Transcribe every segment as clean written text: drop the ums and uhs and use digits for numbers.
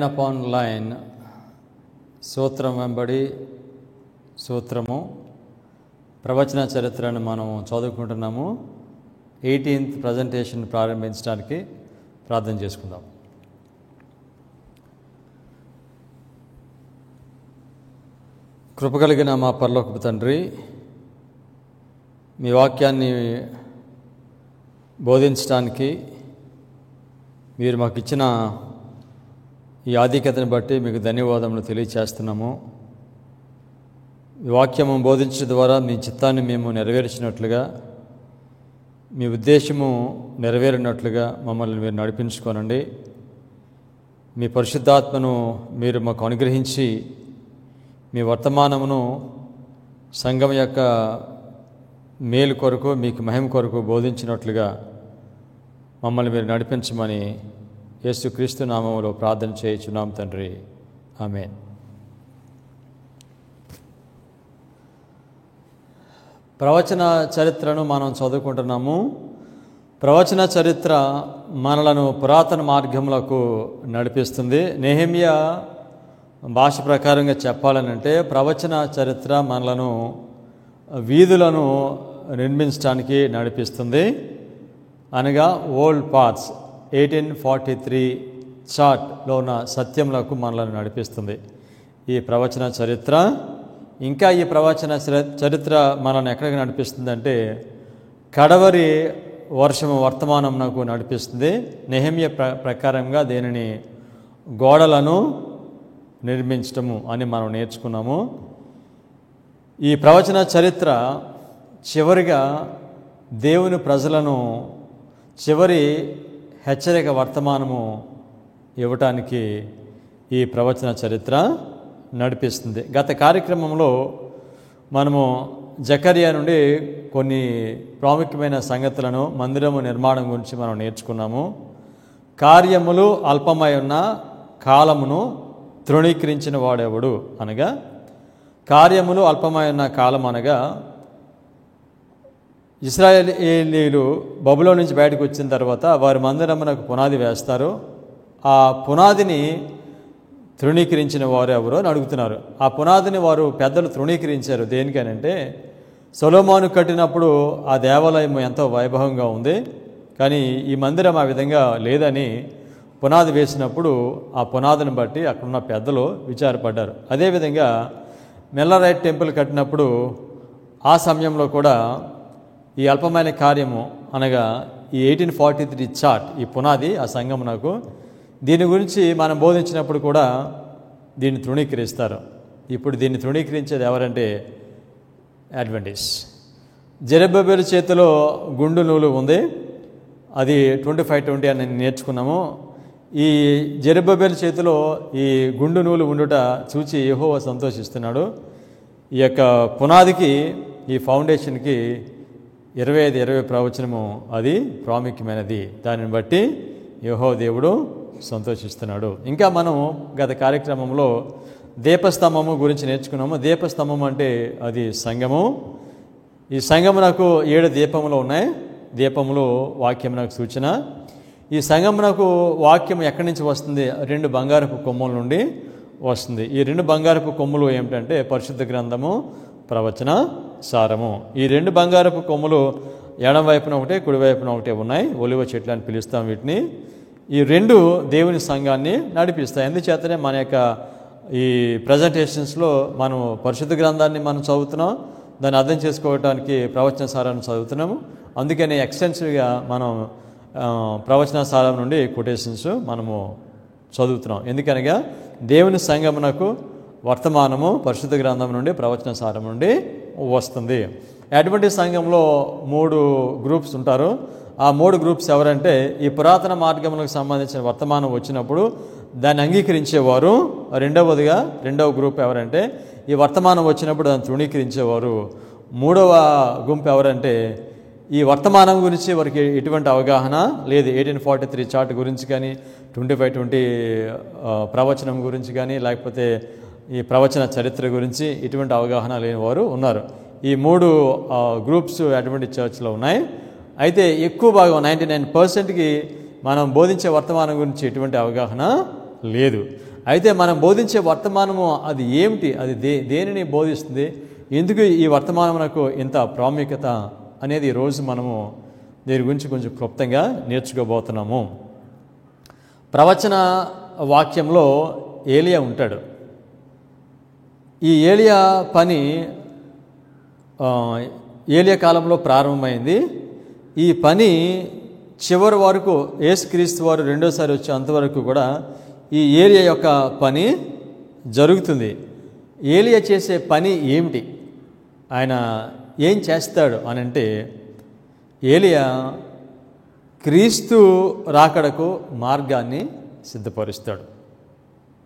Line upon line, సూత్రం వెంబడి సూత్రము ప్రవచన చరిత్రను మనం చదువుకుంటున్నాము. 18th ప్రజెంటేషన్ ప్రారంభించడానికి ప్రార్థన చేసుకుందాం. కృపగలిగిన మా పరలోకపు తండ్రి, మీ వాక్యాన్ని బోధించడానికి మీరు మాకు ఇచ్చిన ఈ ఆధిక్యతను బట్టి మీకు ధన్యవాదములు తెలియచేస్తున్నాము. ఈ వాక్యము బోధించడం ద్వారా మీ చిత్తాన్ని మేము నెరవేర్చినట్లుగా, మీ ఉద్దేశము నెరవేరినట్లుగా మమ్మల్ని మీరు నడిపించుకోనండి. మీ పరిశుద్ధాత్మను మీరు మాకు అనుగ్రహించి మీ వర్తమానమును సంఘం యొక్క మేలు కొరకు, మీకు మహిమ కొరకు బోధించినట్లుగా మమ్మల్ని మీరు నడిపించమని యేసుక్రీస్తు నామములో ప్రార్థన చేయుచున్నాం తండ్రి, ఆమేన్. ప్రవచన చరిత్రను మనం చదువుకుంటున్నాము. ప్రవచన చరిత్ర మనలను పురాతన మార్గములకు నడిపిస్తుంది. నెహెమ్యా భాష ప్రకారంగా చెప్పాలనంటే ప్రవచన చరిత్ర మనలను వీధులను నిర్మించడానికి నడిపిస్తుంది. అనగా ఓల్డ్ పాత్స్ 1843 చార్ట్లో ఉన్న సత్యములకు మనలను నడిపిస్తుంది ఈ ప్రవచన చరిత్ర. ఇంకా ఈ ప్రవచన చరిత్ర మనల్ని ఎక్కడికి నడిపిస్తుందంటే కడవరి వర్షము వర్తమానంకు నడిపిస్తుంది. నెహెమ్యా ప్రకారంగా దీనిని గోడలను నిర్మించటము అని మనం నేర్చుకున్నాము. ఈ ప్రవచన చరిత్ర చివరిగా దేవుని ప్రజలను చివరి హెచ్చరిక వర్తమానము ఇవ్వటానికి ఈ ప్రవచన చరిత్ర నడిపిస్తుంది. గత కార్యక్రమంలో మనము జకర్యా నుండి కొన్ని ప్రాముఖ్యమైన సంగతులను, మందిరము నిర్మాణం గురించి మనం నేర్చుకున్నాము. కార్యములు అల్పమై ఉన్న కాలమును తృణీకరించిన వాడెవడు అనగా, కార్యములు అల్పమై ఉన్న కాలం అనగా ఇశ్రాయేలీయులు బబులోను నుంచి బయటకు వచ్చిన తర్వాత వారి మందిరమునకు పునాది వేస్తారు. ఆ పునాదిని తృణీకరించిన వారు ఎవరో అని అడుగుతున్నారు. ఆ పునాదిని వారు పెద్దలు తృణీకరించారు. దేనికనంటే సొలొమోను కట్టినప్పుడు ఆ దేవాలయం ఎంతో వైభవంగా ఉంది, కానీ ఈ మందిరం ఆ విధంగా లేదని పునాది వేసినప్పుడు ఆ పునాదిని బట్టి అక్కడున్న పెద్దలు విచారపడ్డారు. అదేవిధంగా మెల్లరైట్ టెంపుల్ కట్టినప్పుడు ఆ సమయంలో కూడా ఈ అల్పమైన కార్యము అనగా ఈ 1843 చార్ట్, ఈ పునాది ఆ సంఘమునకు, దీని గురించి మనం బోధించినప్పుడు కూడా దీన్ని తృణీకరిస్తారు. ఇప్పుడు దీన్ని తృణీకరించేది ఎవరంటే అడ్వెంటిస్ట్. జెరుబ్బయలు చేతిలో గుండు నూలు ఉంది, అది 25-20 అని నేర్చుకున్నాము. ఈ జెరుబ్బయలు చేతిలో ఈ గుండు నూలు ఉండుట చూచి యెహోవా సంతోషిస్తున్నాడు. ఈ యొక్క పునాదికి, ఈ ఫౌండేషన్కి 25-20 ప్రవచనము అది ప్రాముఖ్యమైనది. దానిని బట్టి యెహోవా దేవుడు సంతోషిస్తున్నాడు. ఇంకా మనం గత కార్యక్రమంలో దీపస్తంభము గురించి నేర్చుకున్నాము. దీపస్తంభం అంటే అది సంఘము. ఈ సంఘమునకు 7 దీపములు ఉన్నాయి. దీపములు వాక్యమునకు సూచన. ఈ సంఘమునకు వాక్యం ఎక్కడి నుంచి వస్తుంది? 2 బంగారపు కొమ్ముల నుండి వస్తుంది. ఈ 2 బంగారపు కొమ్ములు ఏమిటంటే పరిశుద్ధ గ్రంథము, ప్రవచన సారము. ఈ 2 బంగారపు కొమ్ములు ఎడం వైపున ఒకటే, కుడి వైపున ఒకటే ఉన్నాయి. ఒలివ చెట్లు అని పిలుస్తాం వీటిని. ఈ 2 దేవుని సంఘాన్ని నడిపిస్తాయి. ఎందుచేతనే మన యొక్క ఈ ప్రజెంటేషన్స్లో మనం పరిశుద్ధ గ్రంథాన్ని మనం చదువుతున్నాం, దాన్ని అర్థం చేసుకోవడానికి ప్రవచన సారాన్ని చదువుతున్నాము. అందుకని ఎక్స్టెన్సివ్గా మనం ప్రవచన సారం నుండి కొటేషన్స్ మనము చదువుతున్నాం. ఎందుకనగా దేవుని సంఘమునకు వర్తమానము పరిశుద్ధ గ్రంథం నుండి, ప్రవచన సారం నుండి వస్తుంది. అటువంటి సంఘంలో 3 గ్రూప్స్ ఉంటారు. ఆ 3 గ్రూప్స్ ఎవరంటే ఈ పురాతన మార్గములకు సంబంధించిన వర్తమానం వచ్చినప్పుడు దాన్ని అంగీకరించేవారు. రెండవ గ్రూప్ ఎవరంటే ఈ వర్తమానం వచ్చినప్పుడు దాన్ని తృణీకరించేవారు. 3వ గుంపు ఎవరంటే ఈ వర్తమానం గురించి వారికి ఎటువంటి అవగాహన లేదు. 1843 చార్ట్ గురించి కానీ, 25-20 ప్రవచనం గురించి కానీ, లేకపోతే ఈ ప్రవచన చరిత్ర గురించి ఇటువంటి అవగాహన లేని వారు ఉన్నారు. ఈ 3 గ్రూప్స్ అటువంటి చర్చ్లో ఉన్నాయి. అయితే ఎక్కువ భాగం 99%కి మనం బోధించే వర్తమానం గురించి ఎటువంటి అవగాహన లేదు. అయితే మనం బోధించే వర్తమానము అది ఏమిటి, అది దేనిని బోధిస్తుంది, ఎందుకు ఈ వర్తమానమునకు ఇంత ప్రాముఖ్యత అనేది ఈరోజు మనము దీని గురించి కొంచెం క్లుప్తంగా నేర్చుకోబోతున్నాము. ప్రవచన వాక్యంలో ఏలియా ఉంటాడు. ఈ ఏలియా పని ఏలియా కాలంలో ప్రారంభమైంది. ఈ పని చివరి వరకు యేసుక్రీస్తు వారు రెండోసారి వచ్చే అంతవరకు కూడా ఈ ఏలియా యొక్క పని జరుగుతుంది. ఏలియా చేసే పని ఏమిటి, ఆయన ఏం చేస్తాడు అని అంటే, ఏలియా క్రీస్తు రాకడకు మార్గాన్ని సిద్ధపరుస్తాడు.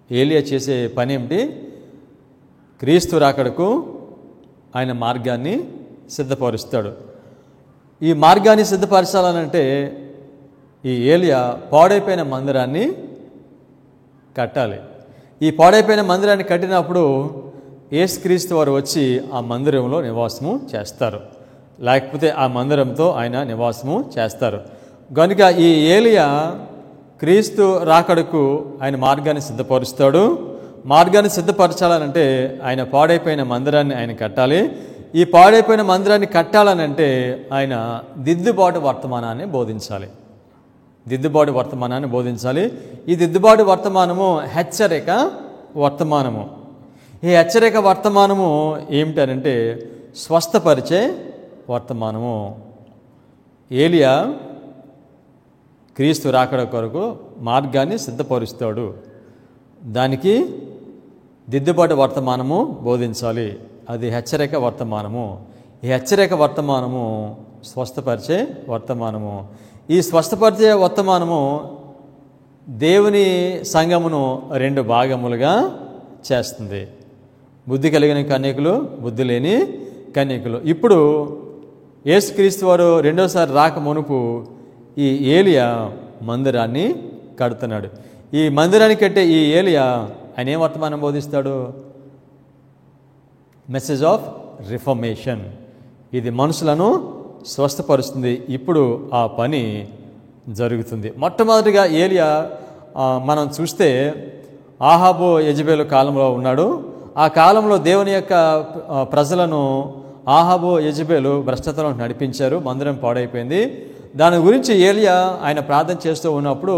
ఏలియా చేసే పని ఏమిటి, క్రీస్తు రాకడకు ఆయన మార్గాన్ని సిద్ధపరుస్తాడు. ఈ మార్గాన్ని సిద్ధపరచాలనంటే ఈ ఏలియా పాడైపోయిన మందిరాన్ని కట్టాలి. ఈ పాడైపోయిన మందిరాన్ని కట్టినప్పుడు యేసుక్రీస్తు వారు వచ్చి ఆ మందిరంలో నివాసము చేస్తారు, లేకపోతే ఆ మందిరంతో ఆయన నివాసము చేస్తారు. కనుక ఈ ఏలియా క్రీస్తు రాకడకు ఆయన మార్గాన్ని సిద్ధపరుస్తాడు. మార్గాన్ని సిద్ధపరచాలనంటే ఆయన పాడైపోయిన మందిరాన్ని ఆయన కట్టాలి. ఈ పాడైపోయిన మందిరాన్ని కట్టాలనంటే ఆయన దిద్దుబాటు వర్తమానాన్ని బోధించాలి. దిద్దుబాటు వర్తమానాన్ని బోధించాలి. ఈ దిద్దుబాటు వర్తమానము హెచ్చరిక వర్తమానము. ఈ హెచ్చరిక వర్తమానము ఏమిటనంటే స్వస్థపరిచే వర్తమానము. ఏలియా క్రీస్తు రాకడ కొరకు మార్గాన్ని సిద్ధపరుస్తాడు. దానికి దిద్దుబాటు వర్తమానము బోధించాలి. అది హెచ్చరిక వర్తమానము. ఈ హెచ్చరిక వర్తమానము స్వస్థపరిచే వర్తమానము. ఈ స్వస్థపరిచే వర్తమానము దేవుని సంఘమును రెండు భాగములుగా చేస్తుంది. బుద్ధి కలిగిన కన్యకులు, బుద్ధి లేని కన్యకులు. ఇప్పుడు యేసుక్రీస్తు వారు రెండోసారి రాక మునుపు ఈ ఏలియా మందిరాన్ని కడుతున్నాడు. ఈ మందిరాన్ని కట్టే ఈ ఏలియా ఆయన ఏం వర్తమానం బోధిస్తాడు, మెసేజ్ ఆఫ్ రిఫర్మేషన్. ఇది మనుషులను స్వస్థపరుస్తుంది. ఇప్పుడు ఆ పని జరుగుతుంది. మొట్టమొదటిగా ఏలియా మనం చూస్తే ఆహాబు యెజబేలు కాలంలో ఉన్నాడు. ఆ కాలంలో దేవుని యొక్క ప్రజలను ఆహాబు యెజబేలు భ్రష్టతలో నడిపించారు. మందిరం పాడైపోయింది. దాని గురించి ఏలియా ఆయన ప్రార్థన చేస్తూ ఉన్నప్పుడు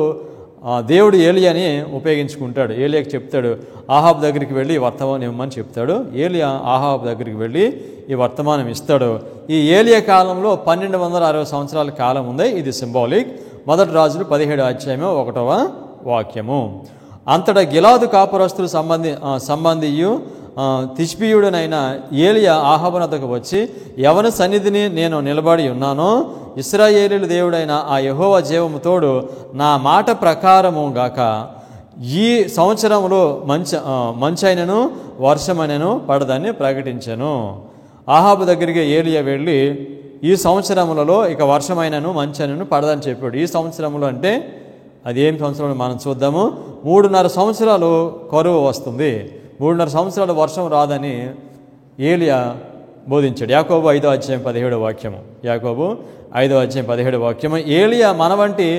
దేవుడు ఏలియాని ఉపయోగించుకుంటాడు. ఏలియాకి చెప్తాడు, ఆహాబు దగ్గరికి వెళ్ళి ఈ వర్తమానం ఇవ్వమని చెప్తాడు. ఏలియా ఆహాబు దగ్గరికి వెళ్ళి ఈ వర్తమానం ఇస్తాడు. ఈ ఏలియా కాలంలో 1260 సంవత్సరాల కాలం ఉంది. ఇది సింబాలిక్. మొదటి రాజులు 17వ అధ్యాయము 1వ వాక్యము. అంతటా గిలాదు కాపురస్తులు సంబంధియు తిష్బీయుడనైన ఏలియా ఆహాబునొద్దకు వచ్చి, ఎవరి సన్నిధిని నేను నిలబడి ఉన్నానో ఇశ్రాయేలీయుల దేవుడైన ఆ యెహోవా జీవము తోడు నా మాట ప్రకారము గాక ఈ సంవత్సరంలో మంచైనను వర్షమైనను పడదని ప్రకటించెను. ఆహాబు దగ్గరికి ఏలియా వెళ్ళి ఈ సంవత్సరములలో ఇక వర్షమైనను మంచైనను పడదని చెప్పాడు. ఈ సంవత్సరంలో అంటే అది ఏం సంవత్సరం మనం చూద్దాము. 3.5 సంవత్సరాలు కరువు వస్తుంది, 3.5 సంవత్సరాలు వర్షం రాదని ఏలియా బోధించాడు. యాకోబు 5వ అధ్యాయం 17వ వాక్యము. యాకోబు 5వ అధ్యాయం 17వ వాక్యము. ఏలియా మన వంటి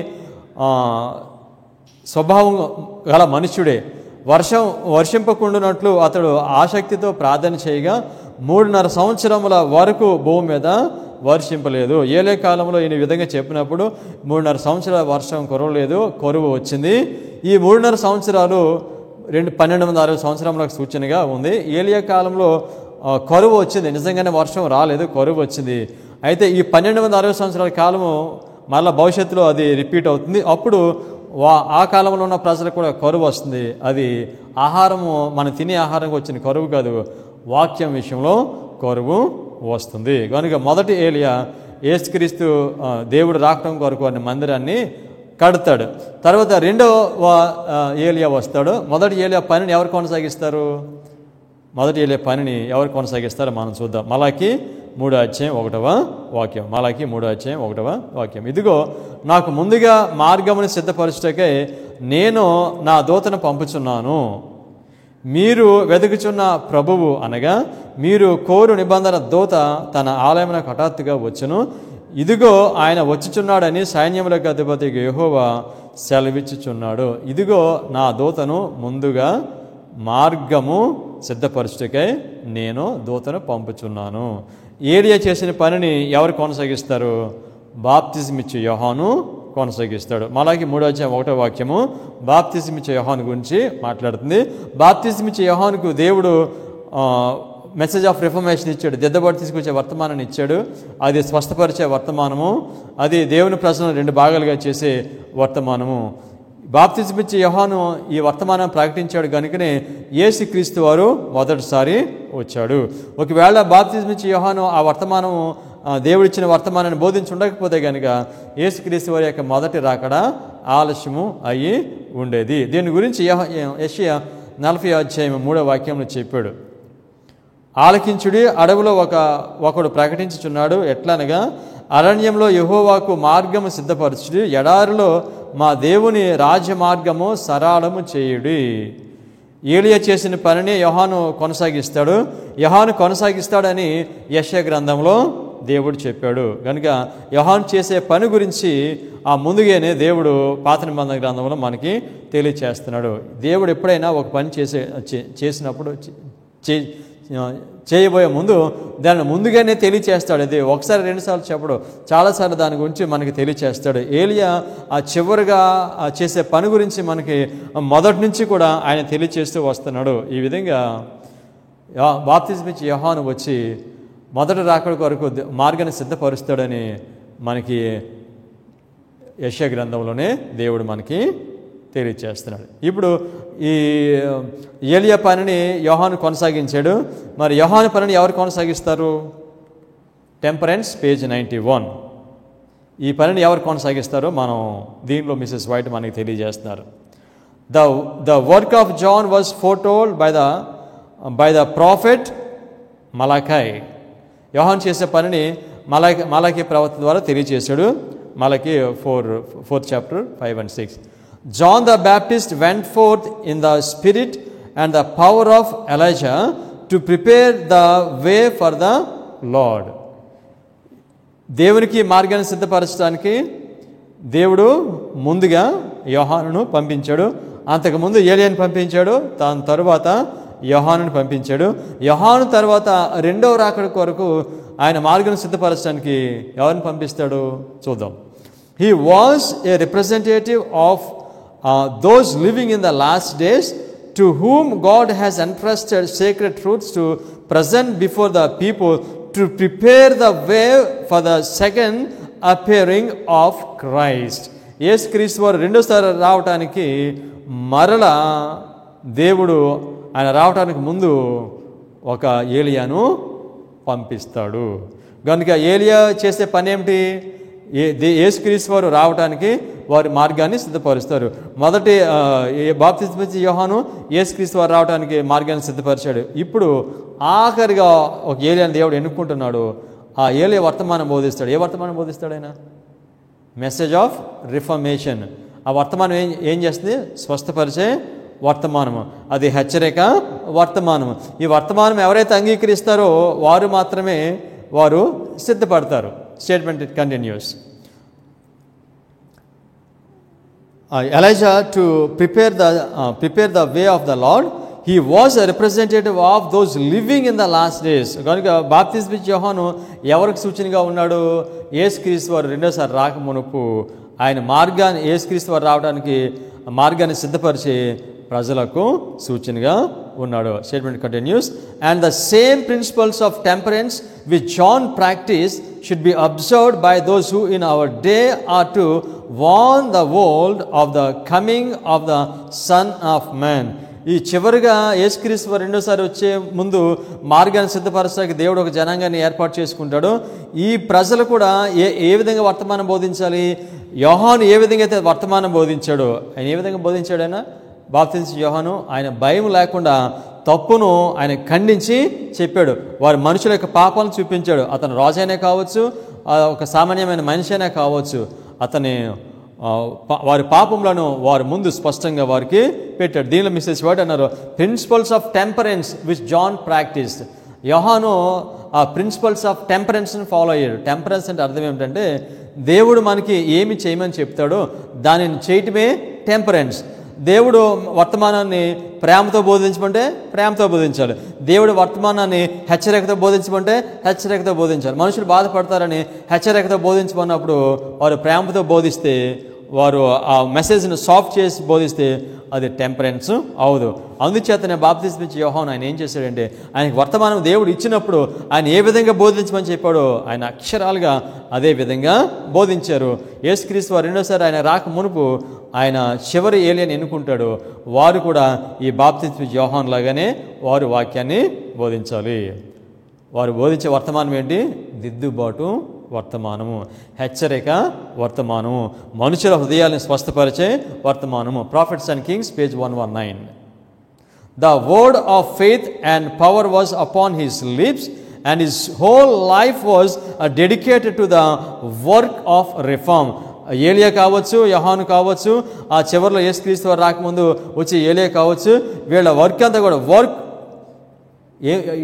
స్వభావం గల మనుష్యుడే. వర్షింపకుండునట్లు అతడు ఆసక్తితో ప్రార్థన చేయగా 3.5 సంవత్సరముల వరకు భూమి మీద వర్షింపలేదు. ఏలే కాలంలో ఈయన విధంగా చెప్పినప్పుడు 3.5 సంవత్సరాల వర్షం కురవలేదు, కరువు వచ్చింది. ఈ 3.5 సంవత్సరాలు 1260 సంవత్సరములకు సూచనగా ఉంది. ఏలియా కాలంలో కరువు వచ్చింది, నిజంగానే వర్షం రాలేదు, కరువు వచ్చింది. అయితే ఈ 1260 సంవత్సరాల కాలము మళ్ళీ భవిష్యత్తులో అది రిపీట్ అవుతుంది. అప్పుడు ఆ కాలంలో ఉన్న ప్రజలకు కూడా కరువు వస్తుంది. అది ఆహారము, మనం తినే ఆహారంగా వచ్చిన కరువు కాదు, వాక్యం విషయంలో కరువు వస్తుంది. కనుక మొదటి ఏలియా యేసుక్రీస్తు దేవుడు రాకడం కొరకు అనే మందిరాన్ని కడతాడు. తర్వాత రెండవ ఏలియా వస్తాడు. మొదటి ఏలియా పనిని ఎవరు కొనసాగిస్తారు? మొదటి ఏలియా పనిని ఎవరు కొనసాగిస్తారో మనం చూద్దాం. మలాకి 3వ అధ్యాయం 1వ వాక్యం. మలాకి 3వ అధ్యాయం 1వ వాక్యం. ఇదిగో నాకు ముందుగా మార్గమును సిద్ధపరచుటకై నేను నా దూతను పంపుచున్నాను. మీరు వెతుకుచున్న ప్రభువు అనగా మీరు కోరు నిబంధన దూత తన ఆలయమునకు హఠాత్తుగా వచ్చును. ఇదిగో ఆయన వచ్చుచున్నాడని సైన్యములకు అధిపతి యెహోవా సెలవిచ్చుచున్నాడు. ఇదిగో నా దూతను ముందుగా మార్గము సిద్ధపరచుటకై నేను దూతను పంపుచున్నాను. ఏలియా చేసిన పనిని ఎవరు కొనసాగిస్తారు? బాప్తిజమిచ్చు యోహాను కొనసాగిస్తాడు. మలాకి 3:1 బాప్తిజమిచ్చే యోహాను గురించి మాట్లాడుతుంది. బాప్తిజమిచ్చే యోహానుకు దేవుడు మెసేజ్ ఆఫ్ రిఫర్మేషన్ ఇచ్చాడు. దిద్దబాటు తీసుకొచ్చే వర్తమానాన్ని ఇచ్చాడు. అది స్వస్థపరిచే వర్తమానము, అది దేవుని ప్రజలను 2 భాగాలుగా చేసే వర్తమానము. బాప్తిజమిచ్చే యోహాను ఈ వర్తమానం ప్రకటించాడు కనుకనే యేసుక్రీస్తు వారు మొదటిసారి వచ్చాడు. ఒకవేళ బాప్తిజమిచ్చే యోహాను ఆ వర్తమానం దేవుడిచ్చిన వర్తమానాన్ని బోధించి ఉండకపోతే కనుక యేసుక్రీస్తు వారి యొక్క మొదటి రాకడ ఆలస్యము అయ్యి ఉండేది. దీని గురించి యెషయా 40:3 చెప్పాడు. ఆలకించుడి, అడవిలో ఒకడు ప్రకటించుచున్నాడు. ఎట్లనగా అరణ్యంలో యెహోవాకు మార్గము సిద్ధపరచుడి, ఎడారిలో మా దేవుని రాజ్య మార్గము సరళము చేయుడి. ఏలియా చేసిన పనిని యోహాను కొనసాగిస్తాడు. యోహాను కొనసాగిస్తాడని యెషయా గ్రంథంలో దేవుడు చెప్పాడు. కనుక యోహాను చేసే పని గురించి ఆ ముందుగానే దేవుడు పాత నిబంధన గ్రంథంలో మనకి తెలియచేస్తున్నాడు. దేవుడు ఎప్పుడైనా ఒక పని చేసినప్పుడు చేయబోయే ముందు దాన్ని ముందుగానే తెలియచేస్తాడు. అది ఒకసారి 2 సార్లు చెప్పడు, చాలాసార్లు దాని గురించి మనకి తెలియచేస్తాడు. ఏలియా ఆ చివరిగా చేసే పని గురించి మనకి మొదటి నుంచి కూడా ఆయన తెలియచేస్తూ వస్తున్నాడు. ఈ విధంగా బాప్తిజమిచ్చే యోహాను వచ్చి మొదటి రాకడ కొరకు మార్గాన్ని సిద్ధపరుస్తాడని మనకి యెషయా గ్రంథంలోనే దేవుడు మనకి తెలియచేస్తున్నాడు. ఇప్పుడు ఈ ఏలియా పనిని యోహాను కొనసాగించాడు. మరి యోహాను పనిని ఎవరు కొనసాగిస్తారు? Temperance page 91. ఈ పనిని ఎవరు కొనసాగిస్తారో మనం దీనిలో మిసెస్ వైట్ మనకి తెలియజేస్తున్నారు. The work of John was foretold by the prophet Malachi. యోహాను చేసే పనిని మలాకి ప్రవక్త ద్వారా తెలియజేశాడు. మలాకి 4:5 and 6. John the Baptist went forth in the spirit and the power of Elijah to prepare the way for the Lord. దేవునికి మార్గాన్ని సిద్ధపరచడానికి దేవుడు ముందుగా యోహానును పంపించాడు. అంతకుముందు ఏలియాను పంపించాడు. దాని తరువాత యోహానును పంపించాడు. యోహాను తర్వాత రెండవ రాకడ కొరకు ఆయన మార్గాన్ని సిద్ధపరచడానికి ఎవరిని పంపిస్తాడు చూద్దాం. He was a representative of those living in the last days, to whom God has entrusted sacred truths to present before the people, to prepare the way for the second appearing of Christ. యేసుక్రీస్తు వారు రెండోసారి రావటానికి మరలా దేవుడు ఆయన రావటానికి ముందు ఒక ఏలియాను పంపిస్తాడు. కనుక ఏలియా చేసే పని ఏమిటి? యేసుక్రీస్తు వారు రావటానికి వారి మార్గాన్ని సిద్ధపరుస్తారు. మొదటి బాప్తిజమిచ్చే యోహాను యేసుక్రీస్తు వారు రావడానికి మార్గాన్ని సిద్ధపరిచాడు. ఇప్పుడు ఆఖరిగా ఒక ఏలియాని దేవుడు ఎన్నుకుంటున్నాడు. ఆ ఏలియా వర్తమానం బోధిస్తాడు. ఏ వర్తమానం బోధిస్తాడు ఆయన? Message of reformation. ఆ వర్తమానం ఏం చేస్తుంది? స్వస్థపరిచే వర్తమానము. అది హెచ్చరిక వర్తమానము. ఈ వర్తమానం ఎవరైతే అంగీకరిస్తారో వారు మాత్రమే వారు సిద్ధపడతారు. Statement it continues. Elijah to prepare the way of the Lord. He was a representative of those living in the last days. కనుక బాప్తిజమిచ్చే యోహాను ఎవరికి సూచనగా ఉన్నాడు? యేసుక్రీస్తు వారు రెండోసారి రాకమునుపు ఆయన మార్గాన్ని, యేసుక్రీస్తు వారు రావడానికి మార్గాన్ని సిద్ధపరిచే ప్రజలకు సూచనగా ఉన్నాడు. Statement continues. And the same principles of temperance which John practice should be observed by those who in our day are to warn the world of the coming of the son of man. ఈ చివరిగా యేసుక్రీస్తు వారు రెండోసారి వచ్చే ముందు మార్గాన్ని సిద్ధపరచడానికి దేవుడు ఒక జనాంగాన్ని ఏర్పాటు చేసుకుంటాడు. ఈ ప్రజలు కూడా ఏ విధంగా వర్తమానం బోధించాలి? యోహాను ఏ విధంగా అయితే వర్తమానం బోధించాడో, ఆయన ఏ విధంగా బోధించాడు? ఆయన బాప్తిజమిచ్చే యోహాను ఆయన భయం లేకుండా తప్పును ఆయన ఖండించి చెప్పాడు. వారి మనుషుల యొక్క పాపాలను చూపించాడు. అతను రాజైనా కావచ్చు, ఒక సామాన్యమైన మనిషి అయినా కావచ్చు, అతని వారి పాపములను వారి ముందు స్పష్టంగా వారికి పెట్టాడు. దీనిలో మిస్సెస్ వర్డ్ అన్నారు, principles of temperance which John practice. యోహాను ఆ ప్రిన్సిపల్స్ ఆఫ్ టెంపరెన్స్ని ఫాలో అయ్యాడు. టెంపరెన్స్ అంటే అర్థం ఏమిటంటే దేవుడు మనకి ఏమి చేయమని చెప్తాడో దానిని చేయటమే టెంపరెన్స్. దేవుడు వర్తమానాన్ని ప్రేమతో బోధించమంటే ప్రేమతో బోధించాలి. దేవుడు వర్తమానాన్ని హెచ్చరికతో బోధించమంటే హెచ్చరికతో బోధించాలి. మనుషులు బాధపడతారని హెచ్చరికతో బోధించమన్నప్పుడు వారు ప్రేమతో బోధిస్తే, వారు ఆ మెసేజ్ని సాఫ్ట్ చేసి బోధిస్తే అది టెంపరెన్స్ అవదు. అందుచేతనే బాప్తిస్మం ఇచ్చే యోహాను ఆయన ఏం చేశాడంటే, ఆయనకు వర్తమానం దేవుడు ఇచ్చినప్పుడు ఆయన ఏ విధంగా బోధించమని చెప్పాడో ఆయన అక్షరాలుగా అదే విధంగా బోధించారు. యేసుక్రీస్తు వారు రెండోసారి ఆయన రాక మునుపు ఆయన చివరి ఏలియని ఎన్నుకుంటాడు. వారు కూడా ఈ బాప్తిస్మం ఇచ్చే యోహాను లాగానే వారు వాక్యాన్ని బోధించాలి. వారు బోధించే వర్తమానం ఏంటి? దిద్దుబాటు వర్తమానము, హెచ్చరిక వర్తమానము, మనుషుల హృదయాలను స్వస్థపరిచే వర్తమానము. Profits and Kings page 119. The word of faith and power was upon his lips and his whole life was dedicated to the work of reform. ఏలియా కావచ్చు, యోహాను కావచ్చు, ఆ చివరిలో యేసుక్రీస్తు వారు రాకముందు వచ్చి ఏలియా కావచ్చు, వీళ్ళ వర్క్ అంతా కూడా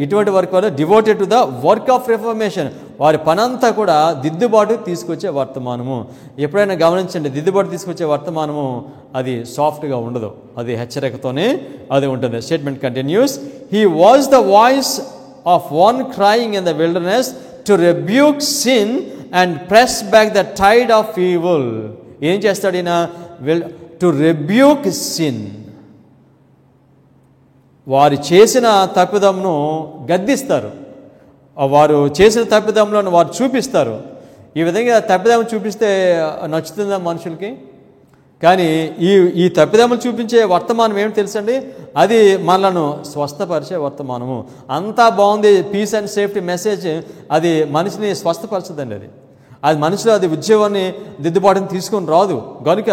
ఇటువంటి వర్క్ వల్ల devoted to the work of reformation. వారి పనంతా కూడా దిద్దుబాటు తీసుకొచ్చే వర్తమానము. ఎప్పుడైనా గమనించండి, దిద్దుబాటు తీసుకొచ్చే వర్తమానము అది సాఫ్ట్గా ఉండదు, అది హెచ్చరికతోనే అది ఉంటుంది. Statement continues. He was the voice of one crying in the wilderness to rebuke sin and press back the tide of evil. ఏం చేస్తాడు ఈయన? టు రెబ్యూక్ సిన్, వారు చేసిన తప్పిదమును గద్దిస్తారు, వారు చేసిన తప్పిదములను వారు చూపిస్తారు. ఈ విధంగా తప్పిదము చూపిస్తే నచ్చుతుందా మనుషులకి? కానీ ఈ తప్పిదములు చూపించే వర్తమానం ఏమి తెలుసండి? అది మనలను స్వస్థపరిచే వర్తమానము. అంతా బాగుంది, పీస్ అండ్ సేఫ్టీ మెసేజ్, అది మనిషిని స్వస్థపరచదండి. అది మనిషిలో అది ఉద్యోగాన్ని దిద్దుబాటుని తీసుకొని రాదు. కనుక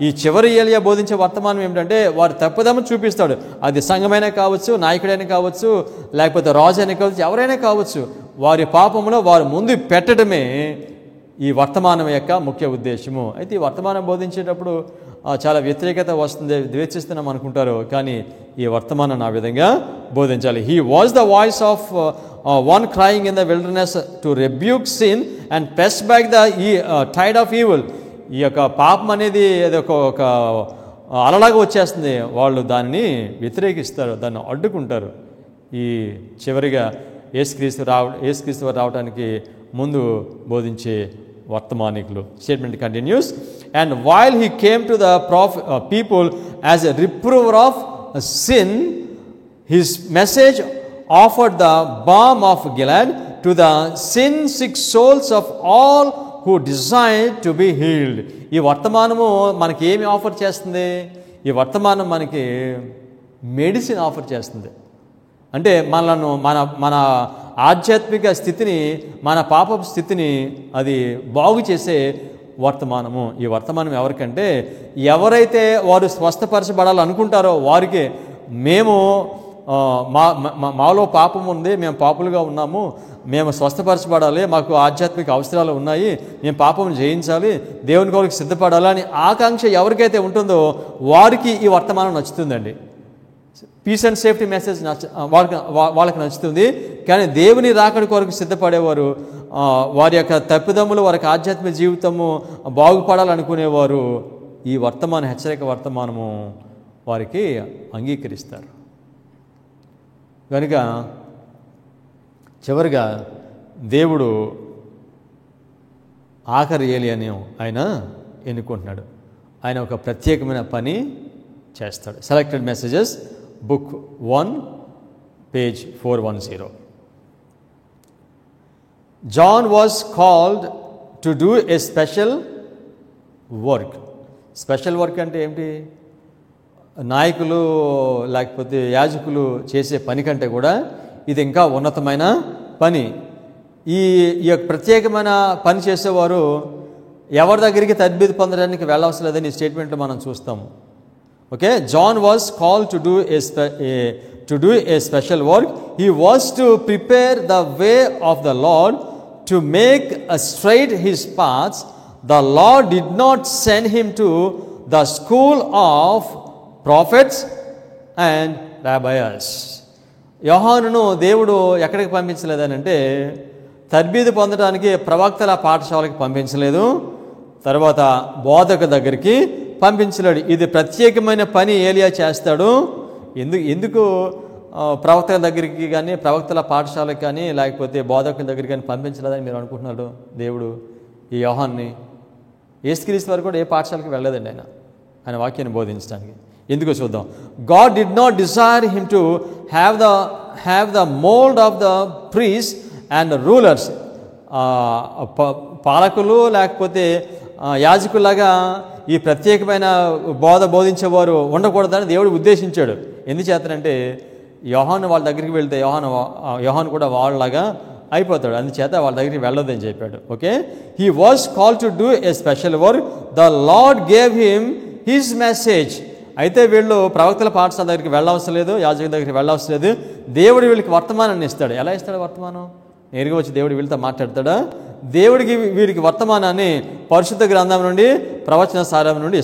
ఈ చివరి ఏలియా బోధించే వర్తమానం ఏమిటంటే వారి తప్పుదమ్మ చూపిస్తాడు. అది సంఘమైనా కావచ్చు, నాయకుడైనా కావచ్చు, లేకపోతే రాజు అయినా కావచ్చు, ఎవరైనా కావచ్చు, వారి పాపంలో వారు ముందు పెట్టడమే ఈ వర్తమానం యొక్క ముఖ్య ఉద్దేశము. అయితే ఈ వర్తమానం బోధించేటప్పుడు చాలా వ్యతిరేకత వస్తుంది, ద్వేషిస్తున్నాం అనుకుంటారు. కానీ ఈ వర్తమానం ఆ విధంగా బోధించాలి. He was the voice of one crying in the wilderness to rebuke sin and press back the tide of evil. ఈ యొక్క పాపం అనేది ఒక అలలాగా వచ్చేస్తుంది, వాళ్ళు దానిని వ్యతిరేకిస్తారు, దాన్ని అడ్డుకుంటారు. ఈ చివరిగా యేసుక్రీస్తు రావడానికి ముందు బోధించే వర్తమానికులు. Statement continues. And while he came to the people as a reprover of sin, his message offered the balm of Gilead to the sin sick souls of all who desire to be healed. ఈ వర్తమానము మనకి ఏమి offer చేస్తుంది? ఈ వర్తమానం మనకి medicine offer చేస్తుంది. అంటే మన ఆధ్యాత్మిక స్థితిని, మన పాపపు స్థితిని అది బాగు చేసే వర్తమానము. ఈ వర్తమానం ఎవరికంటే ఎవరైతే వారు స్వస్థపరచబడాలనుకుంటారో వారికే. మేము మాలో పాపం ఉంది, మేము పాపులుగా ఉన్నాము, మేము స్వస్థపరచబడాలి, మాకు ఆధ్యాత్మిక అవసరాలు ఉన్నాయి, మేము పాపం జయించాలి, దేవుని కొరకు సిద్ధపడాలని ఆకాంక్ష ఎవరికైతే ఉంటుందో వారికి ఈ వర్తమానం నచ్చుతుందండి. పీస్ అండ్ సేఫ్టీ మెసేజ్ వాళ్ళకి నచ్చుతుంది. కానీ దేవుని రాకడి కొరకు సిద్ధపడేవారు, వారి యొక్క తప్పిదమ్ములు, వారికి ఆధ్యాత్మిక జీవితము బాగుపడాలనుకునేవారు ఈ హెచ్చరిక వర్తమానము వారికి అంగీకరిస్తారు. కనుక చివరిగా దేవుడు ఆఖరి ఏలియాని ఆయన ఎన్నుకుంటున్నాడు. ఆయన ఒక ప్రత్యేకమైన పని చేస్తాడు. Selected messages, book 1, page 410. John was called to do a special work. Special work అంటే ఏమిటి? నాయకులు లేకపోతే యాజకులు చేసే పని కంటే కూడా ఇది ఇంకా ఉన్నతమైన పని. ఈ యొక్క ప్రత్యేకమైన పని చేసేవారు ఎవరి దగ్గరికి తద్బీదు పొందడానికి వెళ్ళవలసిన లేదని ఈ స్టేట్మెంట్లో మనం చూస్తాము. Okay, John was called to do a special work. He was to prepare the way of the Lord, to make straight his paths. The Lord did not send him to the school of prophets and rabbis. యోహానును దేవుడు ఎక్కడికి పంపించలేదనంటే తర్బీదు పొందడానికి ప్రవక్తల పాఠశాలకి పంపించలేదు, తర్వాత బోధక దగ్గరికి పంపించలేడు. ఇది ప్రత్యేకమైన పని ఏలియా చేస్తాడు. ఎందుకు ప్రవక్తల దగ్గరికి కానీ ప్రవక్తల పాఠశాలకు కానీ లేకపోతే బోధకుల దగ్గరికి కానీ పంపించలేదని మీరు అనుకుంటున్నాడు దేవుడు ఈ యోహాన్ని? యేసుక్రీస్తు వారు కూడా ఏ పాఠశాలకు వెళ్ళలేదండి ఆయన వాక్యాన్ని బోధించడానికి. ఎందుకో చూద్దాం. God did not Dzire him to have the mould of the priest and rulers. పాలకులు లేకపోతే యాజకులాగా ఈ ప్రత్యేకమైన బోధించేవారు ఉండకూడదని దేవుడు ఉద్దేశించాడు. ఎందుచేతనంటే యోహాను వాళ్ళ దగ్గరికి వెళ్తే యోహాను కూడా వాళ్ళలాగా అయిపోతాడు, అందుచేత వాళ్ళ దగ్గరికి వెళ్ళొద్దని చెప్పాడు. Okay, he was call to do a special work. The lord gave him his message. అయితే వీళ్ళు ప్రవక్తల పాఠశాల దగ్గరికి వెళ్ళవలసిన లేదు, యాజకుల దగ్గరికి వెళ్ళవలసిన లేదు. దేవుడు వీళ్ళకి వర్తమానాన్ని ఇస్తాడు. ఎలా ఇస్తాడు వర్తమానం? నేరుగా వచ్చి దేవుడు వీళ్ళతో మాట్లాడతాడా? దేవుడికి వీరికి వర్తమానాన్ని పరిశుద్ధ గ్రంథం నుండి ప్రవచన సారం నుండి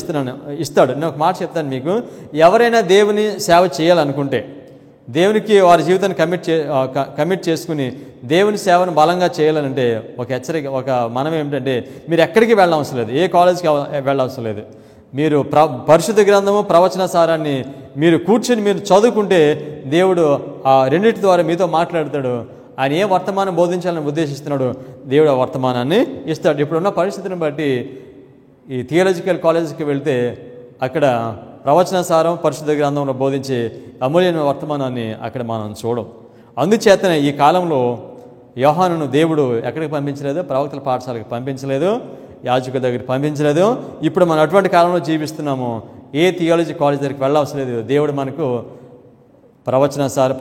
ఇస్తాడు. నేను ఒక మాట చెప్తాను మీకు. ఎవరైనా దేవుని సేవ చేయాలనుకుంటే, దేవునికి వారి జీవితాన్ని కమిట్ చేసుకుని దేవుని సేవను బలంగా చేయాలనంటే ఒక హెచ్చరిక, ఒక మనం ఏమిటంటే మీరు ఎక్కడికి వెళ్ళవలసిన లేదు, ఏ కాలేజీకి వెళ్ళవలసిన లేదు. మీరు పరిశుద్ధ గ్రంథము ప్రవచన సారాన్ని మీరు కూర్చొని మీరు చదువుకుంటే దేవుడు ఆ రెండింటి ద్వారా మీతో మాట్లాడతాడు. ఆయన ఏ వర్తమానం బోధించాలని ఉద్దేశిస్తున్నాడు, దేవుడు ఆ వర్తమానాన్ని ఇస్తాడు. ఇప్పుడున్న పరిస్థితిని బట్టి ఈ థియాలజికల్ కాలేజీకి వెళ్తే అక్కడ ప్రవచన సారం పరిశుద్ధ గ్రంథంలో బోధించే అమూల్యమైన వర్తమానాన్ని అక్కడ మనం చూడం. అందుచేతనే ఈ కాలంలో యోహానును దేవుడు ఎక్కడికి పంపించలేదు, ప్రవక్తల పాఠశాలకు పంపించలేదు, యాజకుల దగ్గరికి పంపించలేదు. ఇప్పుడు మనం అటువంటి కాలంలో జీవిస్తున్నాము. ఏ థియాలజీ కాలేజ్ దగ్గరికి వెళ్ళవలసిన లేదు. దేవుడు మనకు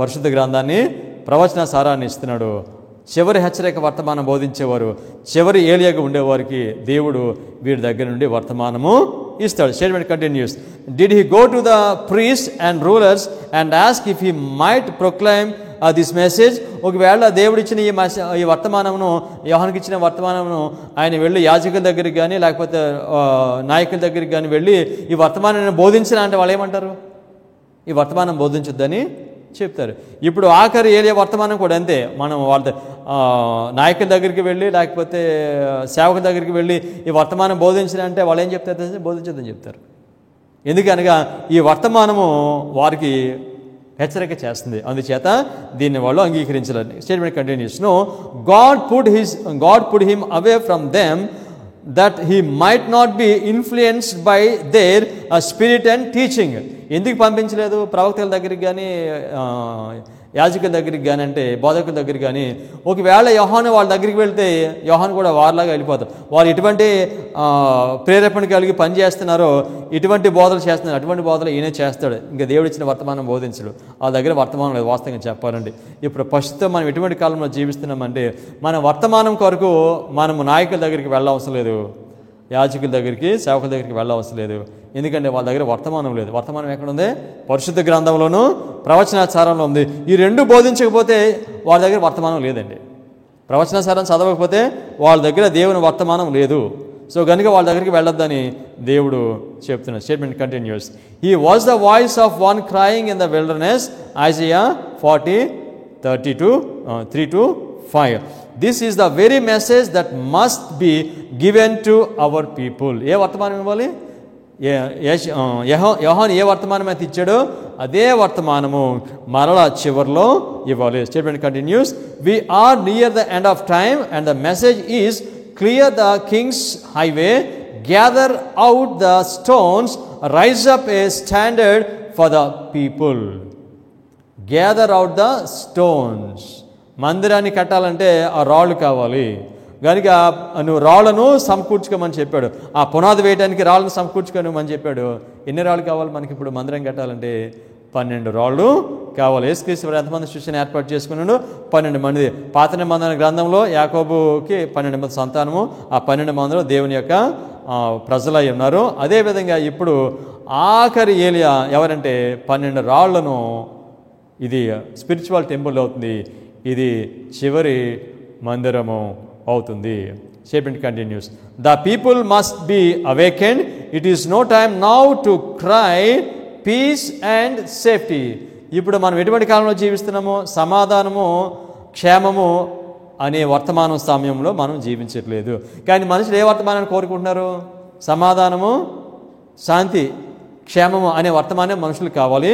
పరిశుద్ధ గ్రంథాన్ని ప్రవచన సారాన్ని ఇస్తున్నాడు. చివరి హెచ్చరిక వర్తమానం బోధించేవారు, చివరి ఏలియాగా ఉండేవారికి దేవుడు వీరి దగ్గర నుండి వర్తమానము ఇస్తాడు. Statement continuous. Did he go to the priest and rulers and ask if he might proclaim this message? ఒకవేళ దేవుడు ఇచ్చిన ఈ వర్తమానమును, యోహానుకి ఇచ్చిన వర్తమానమును ఆయన వెళ్ళి యాజకుల దగ్గరికి కానీ లేకపోతే నాయకుల దగ్గరికి కానీ వెళ్ళి ఈ వర్తమానాన్ని బోధించిన అంటే వాళ్ళు ఏమంటారు? ఈ వర్తమానం బోధించొద్దని చెప్తారు. ఇప్పుడు ఆఖరి ఏలియా వర్తమానం కూడా అంతే. మనం వాళ్ళ నాయకుల దగ్గరికి వెళ్ళి లేకపోతే సేవకుల దగ్గరికి వెళ్ళి ఈ వర్తమానం బోధించిన అంటే వాళ్ళు ఏం చెప్తారు? బోధించొద్దని చెప్తారు. ఎందుకనగా ఈ వర్తమానము వారికి హెచ్చరిక చేస్తుంది. అందుచేత దీన్ని వాళ్ళు అంగీకరించాలని. Statement continues. No, God put him away from them that he might not be influenced by their spirit and teaching. ఎందుకు పంపించలేదు ప్రవక్తల దగ్గరికి కానీ యాజకుల దగ్గరికి కానీ అంటే బోధకుల దగ్గరికి కానీ? ఒకవేళ యోహాను వాళ్ళ దగ్గరికి వెళ్తే యోహాను కూడా వారిలాగా వెళ్ళిపోతారు. వారు ఎటువంటి ప్రేరేపణ కలిగి పనిచేస్తున్నారో ఇటువంటి బోధలు చేస్తున్నారు, అటువంటి బోధలు ఈయనే చేస్తాడు. ఇంకా దేవుడు ఇచ్చిన వర్తమానం బోధించడు. వాళ్ళ దగ్గర వర్తమానం లేదు. వాస్తవంగా చెప్పాలండి ఇప్పుడు ప్రస్తుతం మనం ఎటువంటి కాలంలో జీవిస్తున్నామంటే మన వర్తమానం కొరకు మనము నాయకుల దగ్గరికి వెళ్ళవలసిన లేదు, యాజకుల దగ్గరికి సేవకుల దగ్గరికి వెళ్ళవలసిన లేదు. ఎందుకంటే వాళ్ళ దగ్గర వర్తమానం లేదు. వర్తమానం ఎక్కడ ఉంది? పరిశుద్ధ గ్రంథంలోనూ ప్రవచనాచారంలో ఉంది. ఈ రెండు బోధించకపోతే వాళ్ళ దగ్గర వర్తమానం లేదండి. ప్రవచనాచారం చదవకపోతే వాళ్ళ దగ్గర దేవుని వర్తమానం లేదు. సో కనుక వాళ్ళ దగ్గరికి వెళ్ళొద్దని దేవుడు చెప్తున్నాడు. Statement continues. He was the voice of one crying in the wilderness. Isaiah 40:3-5. This is the very message that must be given to our people. ఏ వర్తమానం ఇవ్వాలి? యోహాను ఏ వర్తమానం అయితే ఇచ్చాడో అదే వర్తమానము మరలా చివరిలో ఇవ్వాలి. Statement continues. We are near the end of time and the message is clear the king's highway, gather out the stones, raise up a standard for the people. Gather out the stones. మందిరాన్ని కట్టాలంటే ఆ రాళ్ళు కావాలి కనుక నువ్వు రాళ్లను సమకూర్చుకోమని చెప్పాడు. ఆ పునాది వేయడానికి రాళ్ళను సమకూర్చుకోమని చెప్పాడు. ఎన్ని రాళ్ళు కావాలి మనకి ఇప్పుడు మందిరం కట్టాలంటే? 12 రాళ్ళు కావాలి. యేసుక్రీస్తు ఎంతమంది శిష్యుని ఏర్పాటు చేసుకున్నాడు? 12 మంది. పాత నిబంధన గ్రంథంలో యాకోబుకి 12 మంది సంతానము. ఆ 12 మందిలో దేవుని యొక్క ప్రజలై ఉన్నారు. అదేవిధంగా ఇప్పుడు ఆఖరి ఏలియా ఎవరంటే 12 రాళ్లను, ఇది స్పిరిచువల్ టెంపుల్ అవుతుంది, ఇది చివరి మందిరము అవుతుంది. Statement continues. The people must be awakened. It is no time now to cry peace and safety. ఇప్పుడు మనం ఎటువంటి కాలంలో జీవిస్తున్నాము? సమాధానము, క్షేమము అనే వర్తమానం సమయంలో మనం జీవించట్లేదు. కానీ మనుషులు ఏ వర్తమానాన్ని కోరుకుంటున్నారు? సమాధానము, శాంతి, క్షేమము అనే వర్తమానం మనుషులు కావాలి.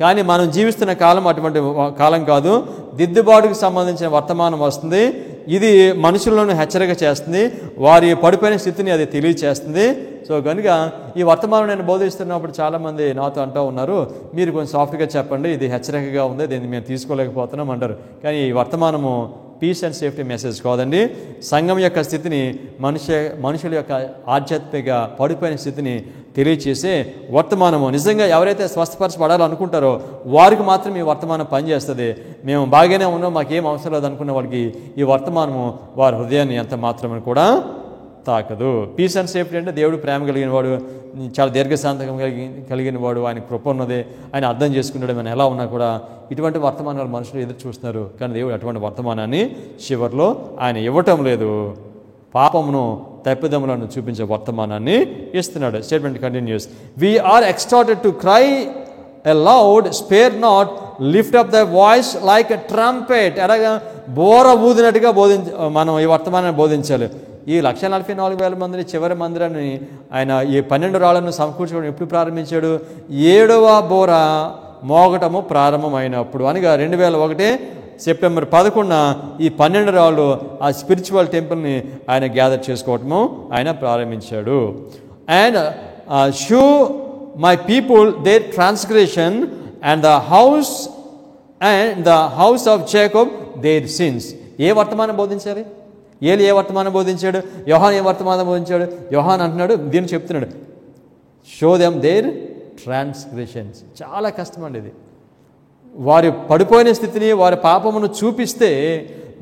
కానీ మనం జీవిస్తున్న కాలం అటువంటి కాలం కాదు. దిద్దుబాటుకు సంబంధించిన వర్తమానం వస్తుంది. ఇది మనుషులను హెచ్చరిక చేస్తుంది, వారి పడిపోయిన స్థితిని అది తెలియచేస్తుంది. సో కనుక ఈ వర్తమానం నేను బోధిస్తున్నప్పుడు చాలామంది నాతో అంటూ ఉన్నారు, మీరు కొంచెం సాఫ్ట్గా చెప్పండి, ఇది హెచ్చరికగా ఉంది, దీన్ని మేము తీసుకోలేకపోతున్నాం అంటారు. కానీ ఈ వర్తమానము పీస్ అండ్ సేఫ్టీ మెసేజ్ కాదండి. సంఘం యొక్క స్థితిని, మనుషుల యొక్క ఆధ్యాత్మిక పడిపోయిన స్థితిని తెలియచేసే వర్తమానము. నిజంగా ఎవరైతే స్వస్థపరచబడాలనుకుంటారో వారికి మాత్రం ఈ వర్తమానం పనిచేస్తుంది. మేము బాగానే ఉన్నాం, మాకేం అవసరం లేదు అనుకున్న వాళ్ళకి ఈ వర్తమానము వారి హృదయాన్ని ఎంత మాత్రమని కూడా తాకదు. పీస్ అండ్ సేఫ్టీ అంటే దేవుడు ప్రేమ కలిగిన వాడు, చాలా దీర్ఘశాంతం కలిగిన వాడు, ఆయన కృప ఉన్నదే, ఆయన అర్థం చేసుకున్నాడు. మనం ఎలా ఉన్నా కూడా ఇటువంటి వర్తమానాలు మనుషులు ఎదురు చూస్తున్నారు. కానీ దేవుడు అటువంటి వర్తమానాన్ని చివరిలో ఆయన ఇవ్వటం లేదు. పాపమును, తప్పిదములను చూపించే వర్తమానాన్ని ఇస్తున్నాడు. Statement continues. We are exhorted to cry aloud, spare not, lift up thy voice like a trumpet. అలాగా బోర ఊదినట్టుగా మనం ఈ వర్తమానాన్ని బోధించాలి. ఈ 144,000 మందిని చివరి మందిరాన్ని ఆయన ఈ 12 రాళ్లను సమకూర్చుకోవడం ఎప్పుడు ప్రారంభించాడు? 7వ బోర మోగటము ప్రారంభమైనప్పుడు, అనగా 2001 సెప్టెంబర్ 11న ఈ 12 రాళ్ళు ఆ స్పిరిచువల్ టెంపుల్ని ఆయన గ్యాదర్ చేసుకోవటము ఆయన ప్రారంభించాడు. And shew my people their transgression and the house of Jacob their sins. ఏ వర్తమానం బోధించాలి? ఏలి ఏ వర్తమానం బోధించాడు? యోహాన్ ఏ వర్తమానం బోధించాడు? యోహాన్ అంటున్నాడు, దీన్ని చెప్తున్నాడు, షో దెమ్ దేర్ ట్రాన్స్గ్రెషన్స్. చాలా కష్టం అండి ఇది. వారి పడిపోయిన స్థితిని, వారి పాపమును చూపిస్తే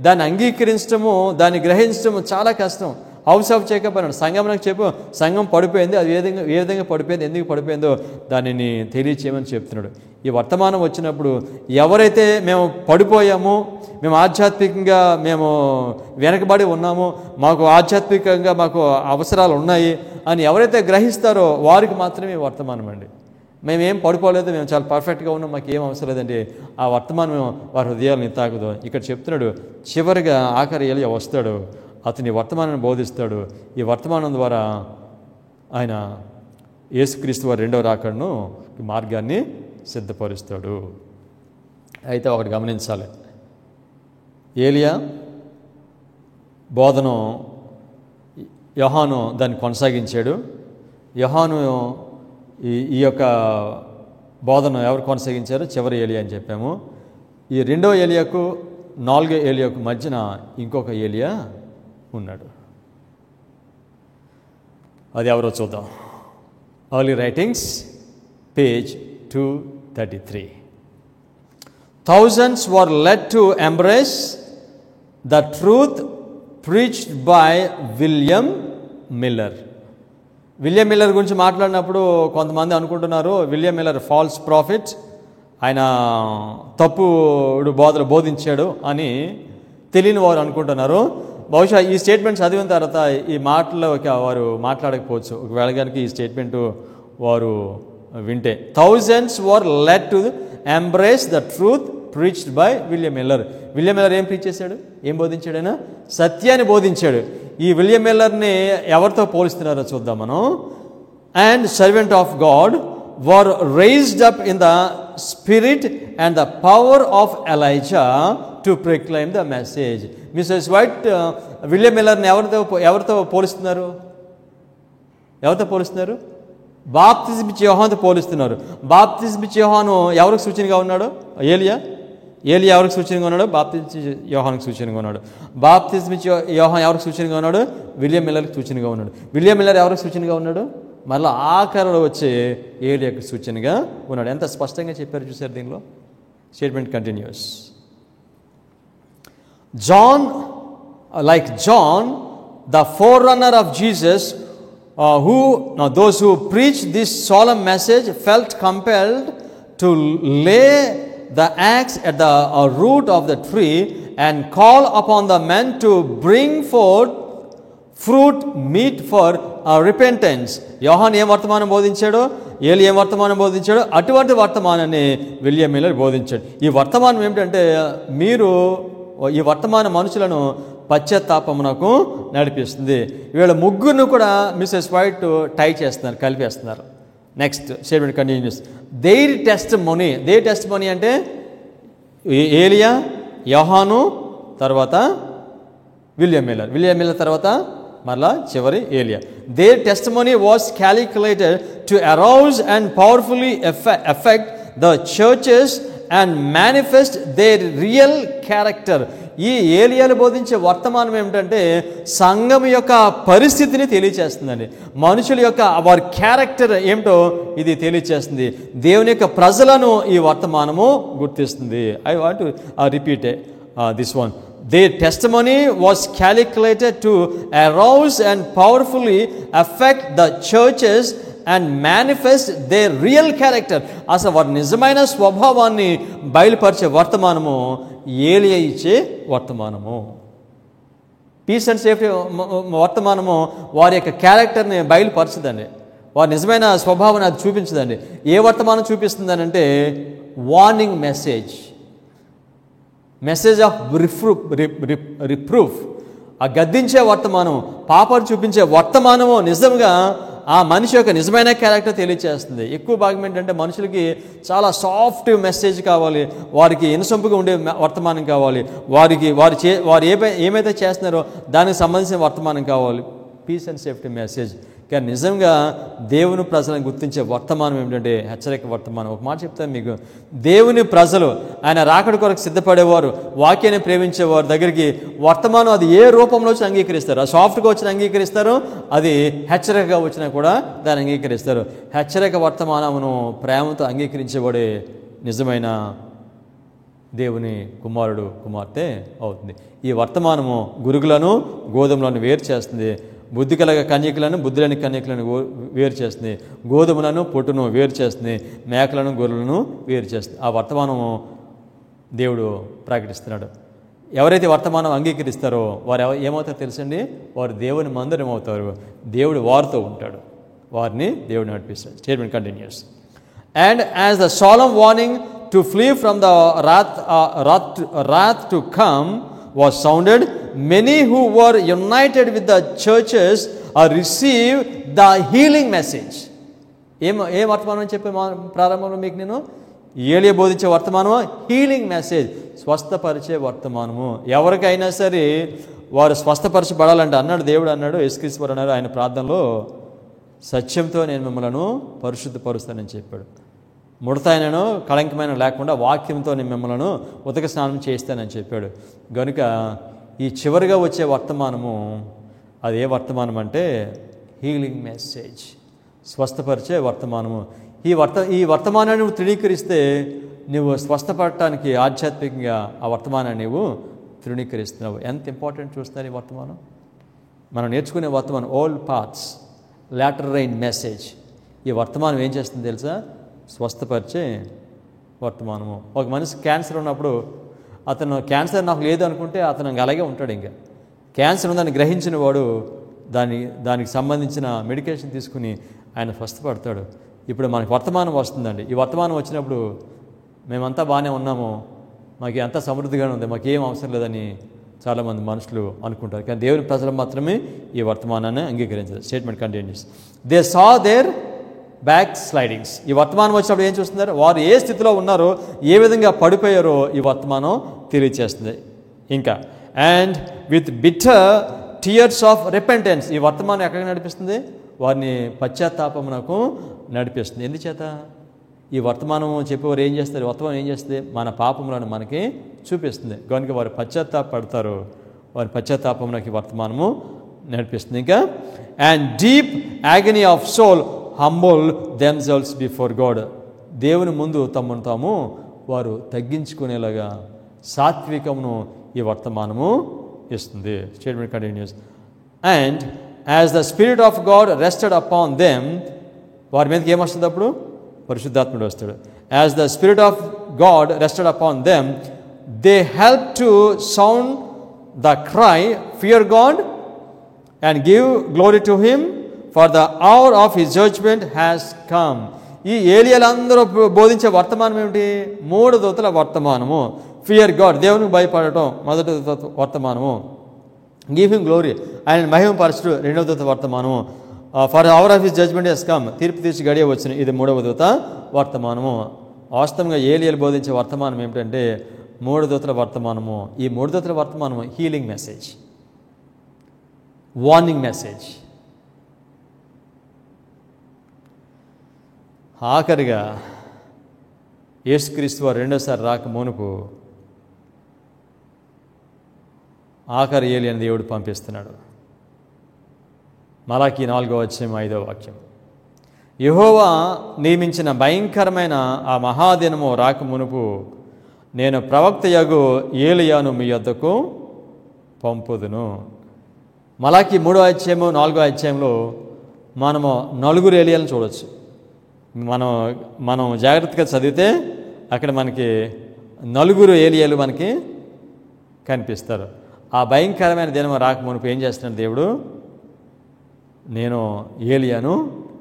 దాన్ని అంగీకరించడము, దాన్ని గ్రహించడము చాలా కష్టం. హౌస్ ఆఫ్ జాకోబ్ అన్నాడు. సంఘం నాకు చెప్పు, సంఘం పడిపోయింది, అది ఏ విధంగా పడిపోయింది, ఎందుకు పడిపోయిందో దానిని తెలియచేయమని చెప్తున్నాడు. ఈ వర్తమానం వచ్చినప్పుడు ఎవరైతే మేము పడిపోయామో, మేము ఆధ్యాత్మికంగా మేము వెనకబడి ఉన్నామో, మాకు ఆధ్యాత్మికంగా మాకు అవసరాలు ఉన్నాయి అని ఎవరైతే గ్రహిస్తారో వారికి మాత్రమే వర్తమానం అండి. మేమేం పడిపోలేదు, మేము చాలా పర్ఫెక్ట్గా ఉన్నాం, మాకు ఏం అవసరం లేదండి, ఆ వర్తమానం వారి హృదయాలను తాకదు. ఇక్కడ చెప్తున్నాడు, చివరిగా ఆఖరి ఏలియా వస్తాడు, అతని వర్తమానాన్ని బోధిస్తాడు. ఈ వర్తమానం ద్వారా ఆయన యేసుక్రీస్తు వారి 2వ రాకడను మార్గాన్ని సిద్ధపరుస్తాడు. అయితే ఒకటి గమనించాలి, ఏలియా బోధను యోహాను దాన్ని కొనసాగించాడు. యోహాను ఈ యొక్క బోధన ఎవరు కొనసాగించారు? చివరి ఏలియా అని చెప్పాము. ఈ 2వ ఏలియాకు 4వ ఏలియాకు మధ్యన ఇంకొక ఏలియా ఉన్నాడు. అది ఎవరో చూద్దాం. Early writings, page 233. Thousands were led to embrace the truth preached by William Miller. William Miller గురించి మాట్లాడినప్పుడు కొంతమంది అనుకుంటున్నారు విలియం మిల్లర్ ఫాల్స్ ప్రాఫిట్, ఆయన తప్పుడు బోధలు బోధించాడు అని తెలియని వారు అనుకుంటున్నారు. బహుశా ఈ స్టేట్మెంట్ చదివిన తర్వాత ఈ మాటలు వారు మాట్లాడకపోవచ్చు. ఒకవేళ కనుక ఈ స్టేట్మెంట్ వారు వింటే, thousands were led to embrace the truth preached by William Miller. William Miller ఏం ప్రీచ్ చేశాడు? ఏం బోధించాడు? ఆయన సత్యాన్ని బోధించాడు. ఈ విలియం మిల్లర్ని ఎవరితో పోలిస్తున్నారో చూద్దాం మనం. And servant of God were raised up in the spirit and the power of Elijah to proclaim the message. Mrs White William మిల్లర్ని ఎవరితో పోలిస్తున్నారు? ఎవరితో పోలిస్తున్నారు? బాప్తిజం ఇచ్చే యోహానుతో పోలిస్తున్నారు. బాప్తిజం ఇచ్చే యోహాను ఎవరికి సూచనగా ఉన్నాడు? ఏలియా ఎవరికి సూచనగా ఉన్నాడు? బాప్తిజం యోహానుకి సూచనగా ఉన్నాడు. బాప్తిజం ఇచ్చే యోహాను ఎవరికి సూచనగా ఉన్నాడు? విలియం మిల్లర్కి సూచనగా ఉన్నాడు. విలియం మిల్లర్ ఎవరికి సూచనగా ఉన్నాడు? మళ్ళీ ఆఖరిలో వచ్చే ఏలియాకి సూచనగా ఉన్నాడు. ఎంత స్పష్టంగా చెప్పారు చూసారు దీనిలో. Statement continuous. John, the forerunner of Jesus, those who preached this solemn message felt compelled to lay the axe at the root of the tree and call upon the men to bring forth fruit meet for repentance. యోహాను ఏం వర్తమానం బోధించాడు? ఏలి ఏం వర్తమానం బోధించాడు, అటువంటి వర్తమానాన్ని William Miller బోధించాడు. ఈ వర్తమానం ఏమిటంటే ఈ వర్తమాన మనుషులను పశ్చాత్తాపమునకు నడిపిస్తుంది. వీళ్ళ ముగ్గురును కూడా మిసెస్ వైట్ టై చేస్తున్నారు, కలిపేస్తున్నారు. Next statement continues. Their testimony అంటే ఏలియా, యోహాను, తర్వాత విలియం మిల్లర్ తర్వాత మరలా చివరి ఏలియా. Their testimony was calculated to arouse and powerfully affect the churches and manifest their real character. ఈ ఏలియాలు బోధించే వర్తమానం ఏమిటంటే సంఘం యొక్క పరిస్థితిని తెలియచేస్తుందండి. మనుషుల యొక్క వారి క్యారెక్టర్ ఏమిటో ఇది తెలియచేస్తుంది. దేవుని యొక్క ప్రజలను ఈ వర్తమానము గుర్తిస్తుంది. I want to repeat this one. Their testimony was calculated to arouse and powerfully affect the churches and manifest their real character. అసలు వారి నిజమైన స్వభావాన్ని బయలుపరిచే వర్తమానము ఏలియా ఇచ్చే వర్తమానము. పీస్ అండ్ సేఫ్టీ వర్తమానము వారి యొక్క క్యారెక్టర్ని బయలుపరచదండి, వారి నిజమైన స్వభావాన్ని అది చూపించదండి. ఏ వర్తమానం చూపిస్తుందనంటే వార్నింగ్ మెసేజ్ ఆఫ్ రిప్రూఫ్. ఆ గద్దించే వర్తమానం, పాపాలు చూపించే వర్తమానము నిజంగా ఆ మనిషి యొక్క నిజమైన క్యారెక్టర్ తెలియచేస్తుంది. ఎక్కువ భాగం ఏంటంటే మనుషులకి చాలా సాఫ్ట్ మెసేజ్ కావాలి, వారికి ఇనసొంపుగా ఉండే వర్తమానం కావాలి, వారు ఏమైతే చేస్తున్నారో దానికి సంబంధించిన వర్తమానం కావాలి, పీస్ అండ్ సేఫ్టీ మెసేజ్. కానీ నిజంగా దేవుని ప్రజలను గుర్తించే వర్తమానం ఏమిటంటే హెచ్చరిక వర్తమానం. ఒక మాట చెప్తాను మీకు, దేవుని ప్రజలు ఆయన రాకడ కొరకు సిద్ధపడేవారు, వాక్యాన్ని ప్రేమించేవారు దగ్గరికి వర్తమానం అది ఏ రూపంలో వచ్చి అంగీకరిస్తారు. ఆ సాఫ్ట్గా వచ్చిన అంగీకరిస్తారు, అది హెచ్చరికగా వచ్చినా కూడా దాన్ని అంగీకరిస్తారు. హెచ్చరిక వర్తమానమును ప్రేమతో అంగీకరించేవాడే నిజమైన దేవుని కుమారుడు కుమార్తె అవుతుంది. ఈ వర్తమానము గురుగులను గోధుమలను వేరు చేస్తుంది, బుద్ధి కలగ కన్యకులను బుద్ధి లేని కన్యకులను వేరు చేస్తుంది, గోధుమలను పొట్టును వేరు చేస్తుంది, మేకలను గొర్రెలను వేరు చేస్తుంది. ఆ వర్తమానము దేవుడు ప్రకటిస్తున్నాడు. ఎవరైతే వర్తమానం అంగీకరిస్తారో వారు ఏమవుతారో తెలుసండి, వారు దేవుని మందిరం అవుతారు, దేవుడు వారితో ఉంటాడు, వారిని దేవుడు నడిపిస్తాడు. Statement continues. And as the solemn warning to flee from the wrath to come was sounded, many who were united with the churches received the healing message. ఏ వర్తమానం చెప్పే ప్రారంభంలో మీకు నేను ఏలియా బోధించే వర్తమానము హీలింగ్ మెసేజ్, స్వస్థపరిచే వర్తమానము. ఎవరికైనా సరే వారు స్వస్థపరచబడాలంటే అన్నాడు దేవుడు, అన్నాడు యేసుక్రీస్తు అన్నాడు ఆయన ప్రార్థనలో, సత్యంతో నేను మిమ్మల్ని పరిశుద్ధపరుస్తానని చెప్పాడు. ముడతాయనను కళంకమైన లేకుండా వాక్యంతో నేను మిమ్మల్ని ఉదక స్నానం చేస్తానని చెప్పాడు. కనుక ఈ చివరిగా వచ్చే వర్తమానము అది ఏ వర్తమానం అంటే హీలింగ్ మెసేజ్, స్వస్థపరిచే వర్తమానము. ఈ వర్తమానాన్ని నువ్వు తృణీకరిస్తే నువ్వు స్వస్థపడటానికి ఆధ్యాత్మికంగా ఆ వర్తమానాన్ని నువ్వు తృణీకరిస్తున్నావు. ఎంత ఇంపార్టెంట్ చూస్తున్నారు ఈ వర్తమానం. మనం నేర్చుకునే వర్తమానం old paths, latter rain message. ఈ వర్తమానం ఏం చేస్తుంది తెలుసా? స్వస్థపరిచే వర్తమానము. ఒక మనిషి క్యాన్సర్ ఉన్నప్పుడు అతను క్యాన్సర్ నాకు లేదు అనుకుంటే అతను అలాగే ఉంటాడు. ఇంకా క్యాన్సర్ ఉందని గ్రహించిన వాడు దానికి సంబంధించిన మెడికేషన్ తీసుకుని ఆయన స్వస్థపడతాడు. ఇప్పుడు మనకి వర్తమానం వస్తుందండి. ఈ వర్తమానం వచ్చినప్పుడు మేమంతా బాగానే ఉన్నాము, మాకు అంతా సమృద్ధిగానే ఉంది, మాకేం అవసరం లేదని చాలామంది మనుషులు అనుకుంటారు. కానీ దేవుని ప్రజలు మాత్రమే ఈ వర్తమానాన్ని అంగీకరించారు. Statement continues. They saw their backslidings. ఈ వర్తమానం వచ్చినప్పుడు ఏం చూస్తున్నారు? వారు ఏ స్థితిలో ఉన్నారో, ఏ విధంగా పడిపోయారో ఈ వర్తమానం తెలియచేస్తుంది. ఇంకా and with bitter tears of repentance. ఈ వర్తమానం ఎక్కడికి నడిపిస్తుంది? వారిని పశ్చాత్తాపమునకు నడిపిస్తుంది. ఎందుచేత? ఈ వర్తమానం చెప్పేవారు ఏం చేస్తారు? వర్తమానం ఏం చేస్తుంది? మన పాపములను మనకి చూపిస్తుంది. కనుక వారు పశ్చాత్తాపడతారు, వారి పశ్చాత్తాపమునకి వర్తమానము నడిపిస్తుంది. ఇంకా and deep agony of soul humble themselves before God. దేవుని ముందు తమను తాము వారు తగ్గించుకునేలాగా సాత్వికమును ఈ వర్తమానము ఇస్తుంది. Statement continues. And as the spirit of God rested upon them. వారి మీదకి ఏమొస్తుంది అప్పుడు? పరిశుద్ధాత్ముడు వస్తాడు. As the spirit of God rested upon them, they help to sound the cry, fear God and give glory to him, for the hour of his judgment has come. ఈ ఏలియాలందరూ బోధించే వర్తమానం ఏమిటి? 3 దూతల వర్తమానము. ఫియర్ గాడ్, దేవునికి భయపడటం మొదటి దూత వర్తమానము. గివ్ హిమ్ గ్లోరీ, ఆయన మహిమపరచుడు రెండవ దూత వర్తమానము. For hour of his judgment has come, తీర్పు తీర్చి గడియ వచ్చిన, ఇది 3వ దూత వర్తమానము. వాస్తవంగా ఏలియాలు బోధించే వర్తమానం ఏమిటంటే 3 దూతల వర్తమానము. ఈ 3 దూతల వర్తమానము హీలింగ్ మెసేజ్, వార్నింగ్ మెసేజ్. ఆఖరిగా యేసుక్రీస్తు వారు రెండోసారి రాక మునుపు ఆఖరి ఏలియాను దేవుడు పంపిస్తున్నాడు. మలాకీ 4వ అధ్యాయం 5వ వాక్యం. యెహోవా నియమించిన భయంకరమైన ఆ మహాదినము రాక మునుపు నేను ప్రవక్తయగు ఏలియాను మీ యొద్దకు పంపుదును. మలాకీ 3వ అధ్యాయము 4వ అధ్యాయంలో మనము 4 ఏలియాలను చూడవచ్చు. మనం జాగ్రత్తగా చదివితే అక్కడ మనకి 4 ఏలియాలు మనకి కనిపిస్తారు. ఆ భయంకరమైన దినం రాక మునుపు ఏం చేస్తున్నాడు దేవుడు? నేను ఏలియాను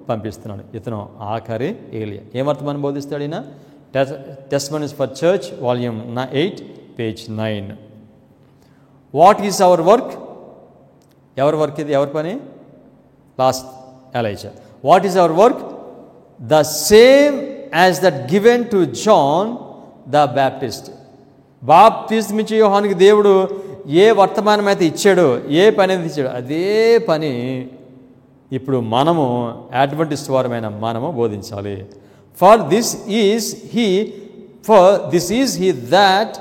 పంపిస్తున్నాడు. ఇతను ఆఖరి ఏలియా. ఏం వర్తమానం బోధిస్తాడు ఈయన? Testimonies for church volume 8 page 9. What is our work? ఎవరి వర్క్ ఇది? ఎవరి పని? Last Elijah. What is our work? The same as that given to John the Baptist. బాప్తిస్మిచ్చే యోహానుకి దేవుడు ఏ వర్తమానం అయితే ఇచ్చాడో, ఏ పని అయితే ఇచ్చాడో అదే పని ఇప్పుడు మనము అడ్వెంటిస్ట్ వారమైన మనము బోధించాలి. For this is he that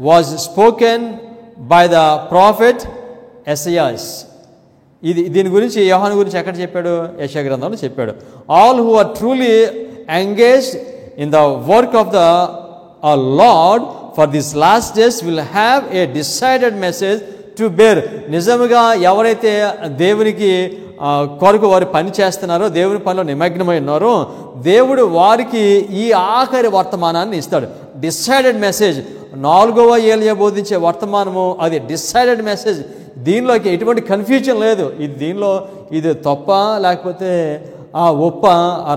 was spoken by the prophet Esaias. దీని గురించి యోహాను గురించి ఎక్కడ చెప్పాడు? యెషయా గ్రంథంలో చెప్పాడు. All who are truly engaged in the work of the lord for this last days will have a decided message to bear. నిజముగా ఎవరైతే దేవునికి కొరకు వారు పని చేస్తున్నారో, దేవుని పనిలో నిమగ్నమై ఉన్నారో, దేవుడు వారికి ఈ ఆఖరి వర్తమానాన్ని ఇస్తాడు. Decided message. 4వ ఏలియా బోధించే వర్తమానము అది డిసైడెడ్ మెసేజ్. దీనిలోకి ఎటువంటి కన్ఫ్యూజన్ లేదు. ఇది తప్ప లేకపోతే ఒప్ప,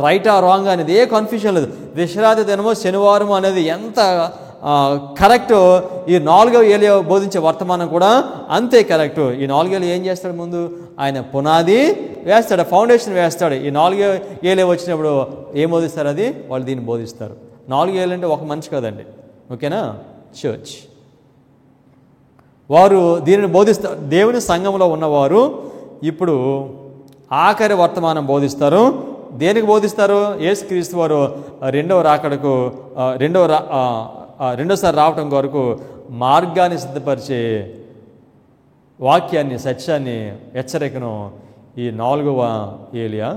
రైటా రాంగ్ అనేది ఏ కన్ఫ్యూజన్ లేదు. విశ్రాంతి దినము శనివారం అనేది ఎంత కరెక్ట్, ఈ 4వ ఏలియా బోధించే వర్తమానం కూడా అంతే కరెక్ట్. ఈ 4వ ఏలియా ఏం చేస్తాడు? ముందు ఆయన పునాది వేస్తాడు, ఫౌండేషన్ వేస్తాడు. ఈ 4వ ఏలియా వచ్చినప్పుడు ఏం బోధిస్తారు? అది వాళ్ళు దీన్ని బోధిస్తారు. 4 ఏళ్ళు అంటే ఒక మనిషి కదండి, ఓకేనా? చర్చ్ వారు దీనిని బోధిస్తారు. దేవుని సంఘంలో ఉన్నవారు ఇప్పుడు ఆఖరి వర్తమానం బోధిస్తారు. దేనికి బోధిస్తారు? యేసుక్రీస్తు వారు రెండోసారి రావటం కొరకు మార్గాన్ని సిద్ధపరిచే వాక్యాన్ని, సత్యాన్ని, హెచ్చరికను ఈ 4వ ఏలియా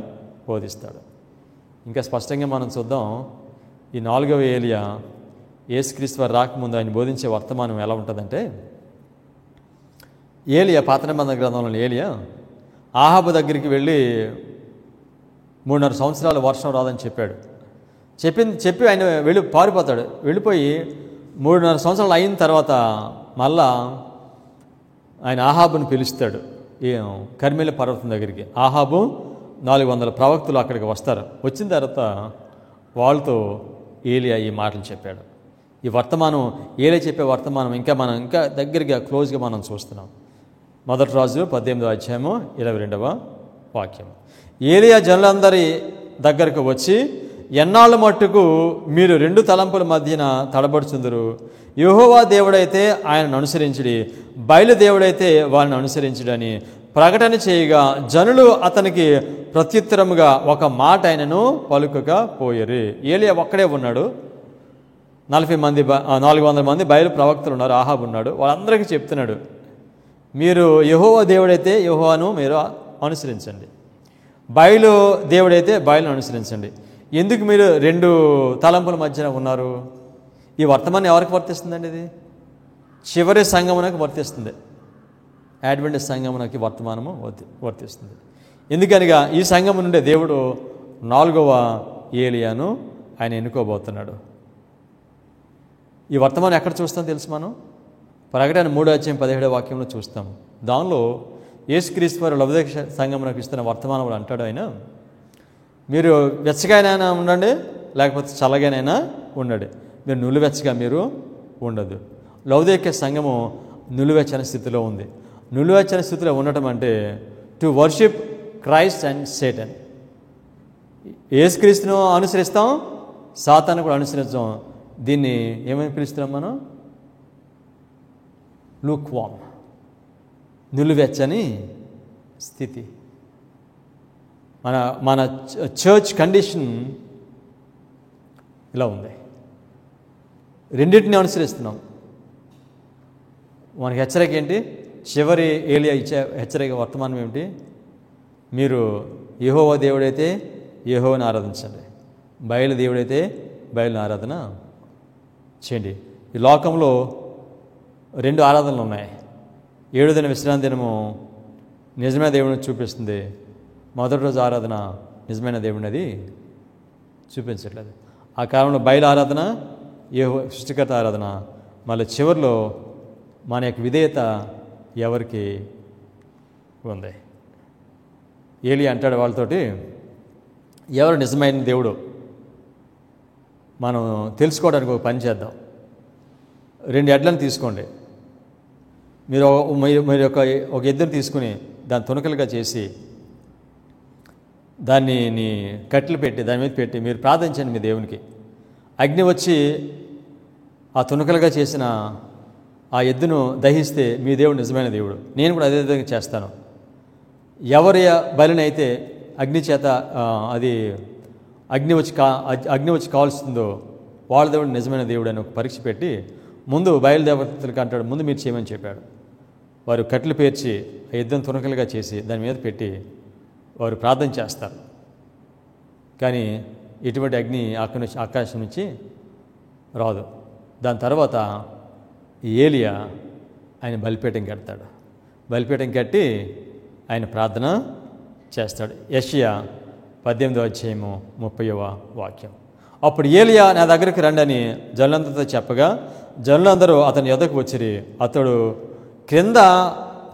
బోధిస్తాడు. ఇంకా స్పష్టంగా మనం చూద్దాం. ఈ 4వ ఏలియా యేసుక్రీస్తు వారు రాకముందు ఆయన బోధించే వర్తమానం ఎలా ఉంటుందంటే, ఏలియా పాత నిబంధన గ్రంథంలో ఏలియా ఆహాబు దగ్గరికి వెళ్ళి 3.5 సంవత్సరాలు వర్షం రాదని చెప్పి ఆయన పారిపోతాడు. వెళ్ళిపోయి 3.5 సంవత్సరాలు అయిన తర్వాత మళ్ళా ఆయన ఆహాబుని పిలుస్తాడు కర్మేలు పర్వతం దగ్గరికి. ఆహాబు 400 ప్రవక్తలు అక్కడికి వస్తారు. వచ్చిన తర్వాత వాళ్ళతో ఏలియా ఈ మాటలు చెప్పాడు. ఈ వర్తమానం ఏలియా చెప్పే వర్తమానం ఇంకా దగ్గరగా క్లోజ్గా మనం చూస్తున్నాం. 1 రాజు 18వ అధ్యాయము 22వ వాక్యం. ఏలియా జనులందరి దగ్గరకు వచ్చి, ఎన్నాళ్ళ మట్టుకు మీరు 2 తలంపుల మధ్యన తడబడుచుందురు? యెహోవా దేవుడైతే ఆయనను అనుసరించుడి, బయలు దేవుడైతే వాళ్ళని అనుసరించుడని ప్రకటన చేయగా జనులు అతనికి ప్రత్యుత్తరముగా ఒక మాట ఆయనను పలుకకపోయిరి. ఏలియా ఒక్కడే ఉన్నాడు. 400 మంది బయలు ప్రవక్తలు ఉన్నారు. ఆహాబు ఉన్నాడు. వాళ్ళందరికీ చెప్తున్నాడు, మీరు యెహోవా దేవుడైతే యెహోవాను మీరు అనుసరించండి, బయలు దేవుడైతే బయలును అనుసరించండి. ఎందుకు మీరు 2 తలంపుల మధ్యన ఉన్నారు? ఈ వర్తమానం ఎవరికి వర్తిస్తుందండి? ఇది చివరి సంఘమునకు వర్తిస్తుంది. అడ్వెంటిస్ట్ సంఘమునకి వర్తమానము వర్తిస్తుంది. ఎందుకనగా ఈ సంఘము నుండే దేవుడు 4వ ఏలియాను ఆయన ఎన్నుకోబోతున్నాడు. ఈ వర్తమానం ఎక్కడ చూస్తాం తెలుసు? మనం ప్రకటన 3వ అధ్యాయం 17వ వాక్యంలో చూస్తాం. దానిలో యేసుక్రీస్తు వారు లవోదికయ సంఘమునకు ఇస్తున్న వర్తమానం అంటాడు ఆయన, మీరు వెచ్చగానైనా ఉండండి లేకపోతే చల్లగానైనా ఉండండి, మీరు నులివెచ్చగా మీరు ఉండదు. లౌదీక సంఘము నులివెచ్చని స్థితిలో ఉంది. నులివెచ్చని స్థితిలో ఉండటం అంటే to worship Christ and Satan. యేసుక్రీస్తును అనుసరిస్తాం, సాతాను కూడా అనుసరిస్తాం. దీన్ని ఏమని పిలుస్తున్నాం మనం? లూక్వామ్, నులివెచ్చని స్థితి. మన మన చర్చ్ కండిషన్ ఇలా ఉంది. రెండింటిని అనుసరిస్తున్నాం. మనకి హెచ్చరిక ఏంటి? చివరి ఏలియా ఇచ్చే హెచ్చరిక వర్తమానం ఏమిటి? మీరు యెహోవా దేవుడైతే యెహోవాను ఆరాధించండి, బయలు దేవుడైతే బయలును ఆరాధన చేయండి. ఈ లోకంలో 2 ఆరాధనలు ఉన్నాయి. 7వ దిన విశ్రాంతి దినము నిజమైన దేవుడిని చూపిస్తుంది. మొదటి రోజు ఆరాధన నిజమైన దేవుడిని అది చూపించట్లేదు. ఆ కాలంలో బయలు ఆరాధన, యెహోవా సృష్టికర్త ఆరాధన. మళ్ళీ చివరిలో మన యొక్క విధేయత ఎవరికి ఉంది? ఏలియా అంటాడు వాళ్ళతోటి, ఎవరు నిజమైన దేవుడు మనం తెలుసుకోవడానికి ఒక పని చేద్దాం. 2 ఎడ్లను తీసుకోండి. మీరు ఒక ఎద్దును తీసుకుని దాన్ని తునకలుగా చేసి దాన్ని కట్టెలు పెట్టి దాని మీద పెట్టి మీరు ప్రార్థించండి మీ దేవునికి. అగ్ని వచ్చి ఆ తునకలుగా చేసిన ఆ ఎద్దును దహిస్తే మీ దేవుడు నిజమైన దేవుడు. నేను కూడా అదే విధంగా చేస్తాను. ఎవరి బలినైతే అగ్ని చేత అది అగ్ని వచ్చి కాల్స్తుందో వాళ్ళ దేవుడు నిజమైన దేవుడు అని ఒక పరీక్ష పెట్టి ముందు బయలుదేవతలకు అంటాడు, ముందు మీరు చేయమని చెప్పాడు. వారు కట్టెలు పేర్చి ఆ ఎద్దును తునకలుగా చేసి దాని మీద పెట్టి వారు ప్రార్థన చేస్తారు. కానీ ఎటువంటి అగ్ని ఆకాశం నుంచి రాదు. దాని తర్వాత ఏలియా ఆయన బలిపీఠం కడతాడు. బలిపీఠం కట్టి ఆయన ప్రార్థన చేస్తాడు. యెషయా 18వ అధ్యాయము 30వ వాక్యం. అప్పుడు ఏలియా నా దగ్గరికి రండని జనులందరితో చెప్పగా జనులందరూ అతని యొద్దకు వచ్చిరి. అతడు క్రింద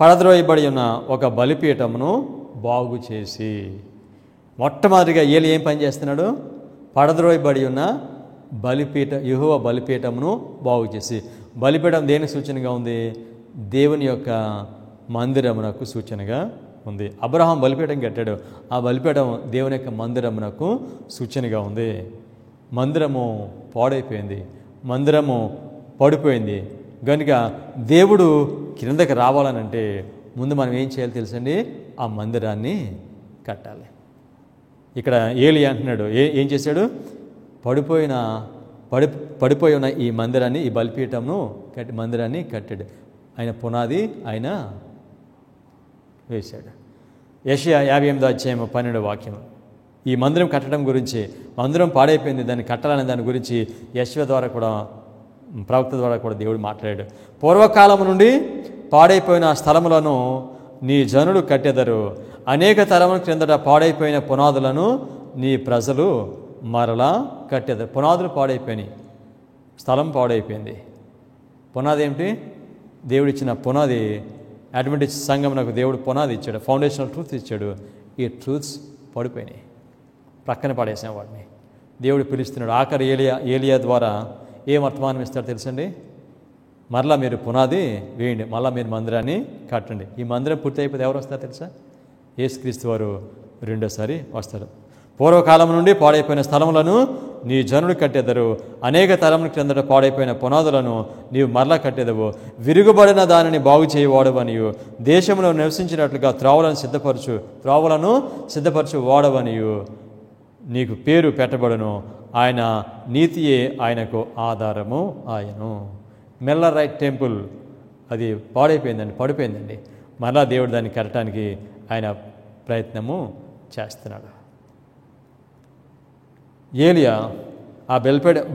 పడద్రోయబడి ఉన్న ఒక బలిపీఠమును బాగు చేసి, మొట్టమొదటిగా ఏలి ఏం పని చేస్తున్నాడు? పడద్రోయబడి ఉన్న యెహోవా బలిపీఠమును బాగు చేసి. బలిపీఠం దేనికి సూచనగా ఉంది? దేవుని యొక్క మందిరమునకు సూచనగా ఉంది. అబ్రహాం బలిపీఠం కట్టాడు. ఆ బలిపీఠం దేవుని యొక్క మందిరమునకు సూచనగా ఉంది. మందిరము పాడైపోయింది, మందిరము పడిపోయింది. కనుక దేవుడు క్రిందకి రావాలనంటే ముందు మనం ఏం చేయాలి తెలుసండి? ఆ మందిరాన్ని కట్టాలి. ఇక్కడ ఏలియా అంటున్నాడు, ఏం చేశాడు? పడిపోయి ఉన్న ఈ మందిరాన్ని, ఈ బలిపీఠంను మందిరాన్ని కట్టాడు. ఆయన పునాది ఆయన వేశాడు. యెషయా 58వ అధ్యాయం 12వ వాక్యం. ఈ మందిరం కట్టడం గురించి, మందిరం పాడైపోయింది, దాన్ని కట్టాలనే దాని గురించి యెషయా ద్వారా కూడా, ప్రవక్త ద్వారా కూడా దేవుడు మాట్లాడాడు. పూర్వకాలం నుండి పాడైపోయిన స్థలములను నీ జనులు కట్టెదరు, అనేక తరముల క్రిందట పాడైపోయిన పునాదులను నీ ప్రజలు మరలా కట్టెదరు. పునాదులు పాడైపోయినాయి, స్థలం పాడైపోయింది. పునాది ఏమిటి? దేవుడిచ్చిన పునాది. అడ్వెంటిస్ట్ సంఘమునకు దేవుడు పునాది ఇచ్చాడు, ఫౌండేషనల్ ట్రూత్స్ ఇచ్చాడు. ఈ ట్రూత్స్ పడిపోయినాయి, ప్రక్కన పడేసాం వాటిని. దేవుడు పిలుస్తున్నాడు. ఆఖరి ఏలియా ద్వారా ఏం వర్తమానం ఇస్తాడో తెలుసండి? మరలా మీరు పునాది వేయండి, మళ్ళీ మీరు మందిరాన్ని కట్టండి. ఈ మందిరం పూర్తి అయిపోతే ఎవరు వస్తారో తెలుసా? యేసుక్రీస్తు వారు రెండోసారి వస్తారు. పూర్వకాలం నుండి పాడైపోయిన స్థలములను నీ జనులు కట్టెదరు, అనేక తరముల క్రిందట పాడైపోయిన పునాదులను నీవు మరలా కట్టెదవు. విరుగుబడిన దానిని బాగు చేయవాడవనియు, దేశంలో నివసించినట్లుగా త్రోవలను సిద్ధపరచు వాడవనియు నీకు పేరు పెట్టబడును. ఆయన నీతియే ఆయనకు ఆధారము ఆయను. మెల్లరైట్ టెంపుల్ అది పడిపోయిందండి. మరలా దేవుడు దాన్ని కట్టడానికి ఆయన ప్రయత్నము చేస్తున్నాడు. ఏలియా ఆ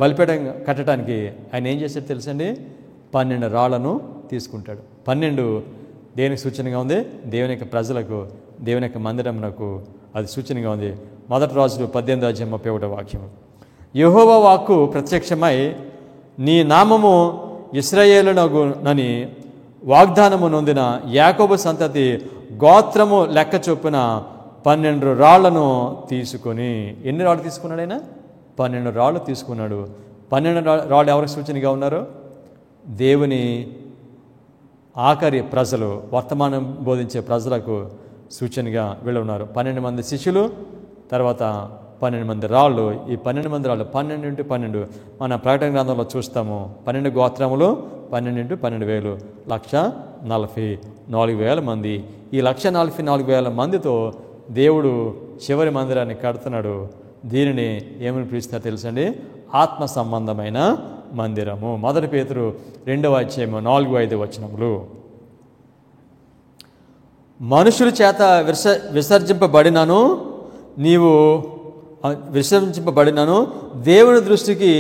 బలిపీఠం కట్టడానికి ఆయన ఏం చేశాడు తెలుసండి? 12 రాళ్లను తీసుకుంటాడు. 12 దేనికి సూచనగా ఉంది? దేవుని యొక్క ప్రజలకు, దేవుని యొక్క మందిరమునకు అది సూచనగా ఉంది. మొదటి రాజులు 18వ అధ్యాయం 31వ వాక్యం. యెహోవా వాక్కు ప్రత్యక్షమై నీ నామము ఇశ్రాయేలునని వాగ్దానము నొందిన యాకోబు సంతతి గోత్రము లెక్క చొప్పున 12 రాళ్లను తీసుకొని, ఎన్ని రాళ్ళు తీసుకున్నాడు ఆయన? 12 రాళ్ళు తీసుకున్నాడు. 12 రాళ్ళు ఎవరికి సూచనగా ఉన్నారు? దేవుని ఆఖరి ప్రజలు, వర్తమానం బోధించే ప్రజలకు సూచనగా వీళ్ళు ఉన్నారు. 12 మంది శిష్యులు, తర్వాత 12 మంది రాళ్ళు. ఈ 12 మంది రాళ్ళు 12 × 12 మన ప్రకటన గ్రంథంలో చూస్తాము. 12 గోత్రములు 12 × 12,000 1,44,000 మంది. ఈ 1,44,000 మందితో దేవుడు చివరి మందిరాన్ని కడుతున్నాడు. దీనిని ఏమని పిలుస్తారో తెలుసండి? ఆత్మ సంబంధమైన మందిరము. 1 పేతురు 2వ అధ్యాయం 4-5 వచనములు. మనుషుల చేత విసర్జింపబడినను దేవుని దృష్టికి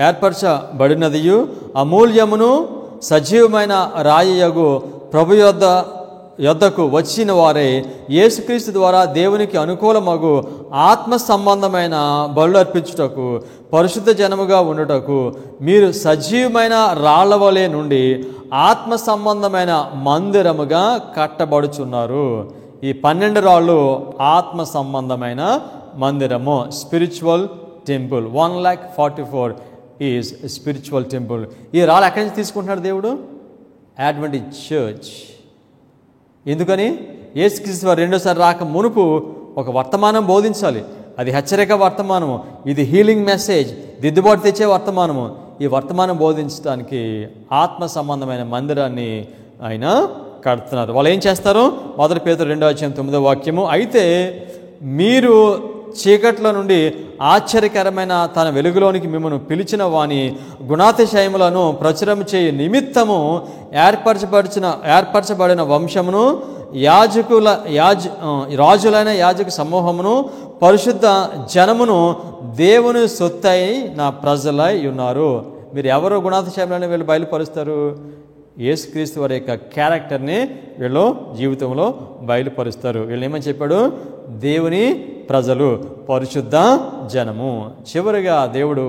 ఏర్పరచబడినదియు అమూల్యమును సజీవమైన రాయయగు ప్రభు యొద్దకు వచ్చిన వారే యేసుక్రీస్తు ద్వారా దేవునికి అనుకూలమగు ఆత్మ సంబంధమైన బలులు అర్పించుటకు పరిశుద్ధ జనముగా ఉండుటకు మీరు సజీవమైన రాళ్ల వలె నుండి ఆత్మ సంబంధమైన మందిరముగా కట్టబడుచున్నారు. ఈ 12 రాళ్ళు ఆత్మ సంబంధమైన మందిరము, spiritual temple. 1,44,000 is spiritual temple. ఈ రాళ్ళు ఎక్కడి నుంచి తీసుకుంటున్నాడు దేవుడు? Adventist church. ఎందుకని? యేసుక్రీస్తు వారు రెండోసారి రాక మునుపు ఒక వర్తమానం బోధించాలి. అది హెచ్చరిక వర్తమానము, ఇది హీలింగ్ మెసేజ్, దిద్దుబాటు తెచ్చే వర్తమానము. ఈ వర్తమానం బోధించడానికి ఆత్మ సంబంధమైన మందిరాన్ని ఆయన కడుతున్నారు. వాళ్ళు ఏం చేస్తారు? 1 పేతురు 2వ అధ్యాయం 9వ వాక్యము. అయితే మీరు చీకట్ల నుండి ఆశ్చర్యకరమైన తన వెలుగులోనికి మిమ్మల్ని పిలిచిన వాని గుణాతిశయములను ప్రచురం చేయ నిమిత్తము ఏర్పరచబడిన వంశమును రాజులైన యాజక సమూహమును పరిశుద్ధ జనమును దేవుని సొత్తై నా ప్రజలై ఉన్నారు. మీరు ఎవరో గుణాతిశయములను వీళ్ళు బయలుపరుస్తారు? యేసుక్రీస్తు వారి యొక్క క్యారెక్టర్ని వీళ్ళు జీవితంలో బయలుపరుస్తారు. వీళ్ళు ఏమని చెప్పాడు? దేవుని ప్రజలు, పరిశుద్ధ జనము. చివరిగా దేవుడు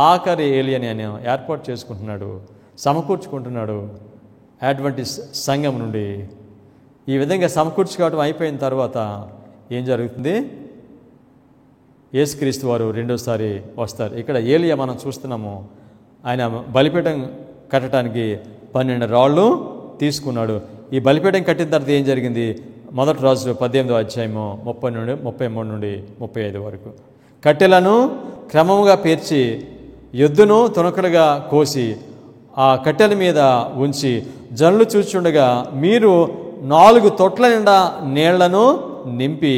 ఆఖరి ఏలియాని ఆయన ఏర్పాటు చేసుకుంటున్నాడు, సమకూర్చుకుంటున్నాడు అడ్వెంటిస్ట్ సంఘం నుండి. ఈ విధంగా సమకూర్చుకోవడం అయిపోయిన తర్వాత ఏం జరుగుతుంది? యేసుక్రీస్తు వారు రెండోసారి వస్తారు. ఇక్కడ ఏలియా మనం చూస్తున్నాము. ఆయన బలిపీఠం కట్టడానికి 12 రాళ్ళు తీసుకున్నాడు. ఈ బలిపీఠం కట్టిన తర్వాత ఏం జరిగింది? 1 రాజులు 18వ అధ్యాయము 33 నుండి 35 వరకు. కట్టెలను క్రమముగా పేర్చి ఎద్దును తునకలుగా కోసి ఆ కట్టెల మీద ఉంచి జనులు చూచుండగా మీరు 4 తొట్ల నిండా నీళ్లను నింపి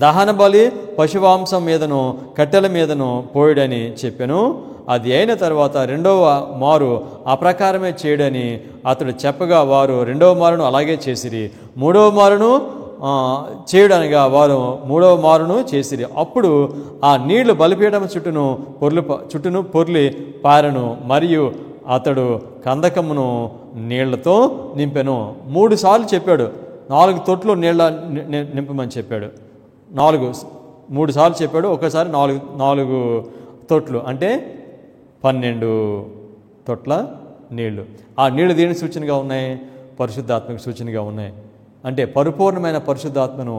దహన బలి పశువాంసం మీదను కట్టెల మీదను పోయడని చెప్పెను. అది అయిన తర్వాత 2వ మారు అప్రకారమే చేయడని అతడు చెప్పగా వారు 2వ మారును అలాగే చేసిరి. 3వ మారును చేయడానిగా వారు 3వ మారును చేసిరి. అప్పుడు ఆ నీళ్లు బలిపీఠం చుట్టూను పొర్లి పారెను. మరియు అతడు కందకమును నీళ్లతో నింపెను. 3 సార్లు చెప్పాడు. 4 తొట్లు నీళ్ళ నింపమని చెప్పాడు. 3 సార్లు చెప్పాడు. ఒకసారి 4 తొట్లు అంటే 12 తొట్ల నీళ్లు. ఆ నీళ్లు దేనికి సూచనగా ఉన్నాయి? పరిశుద్ధాత్మకు సూచనగా ఉన్నాయి. అంటే పరిపూర్ణమైన పరిశుద్ధాత్మను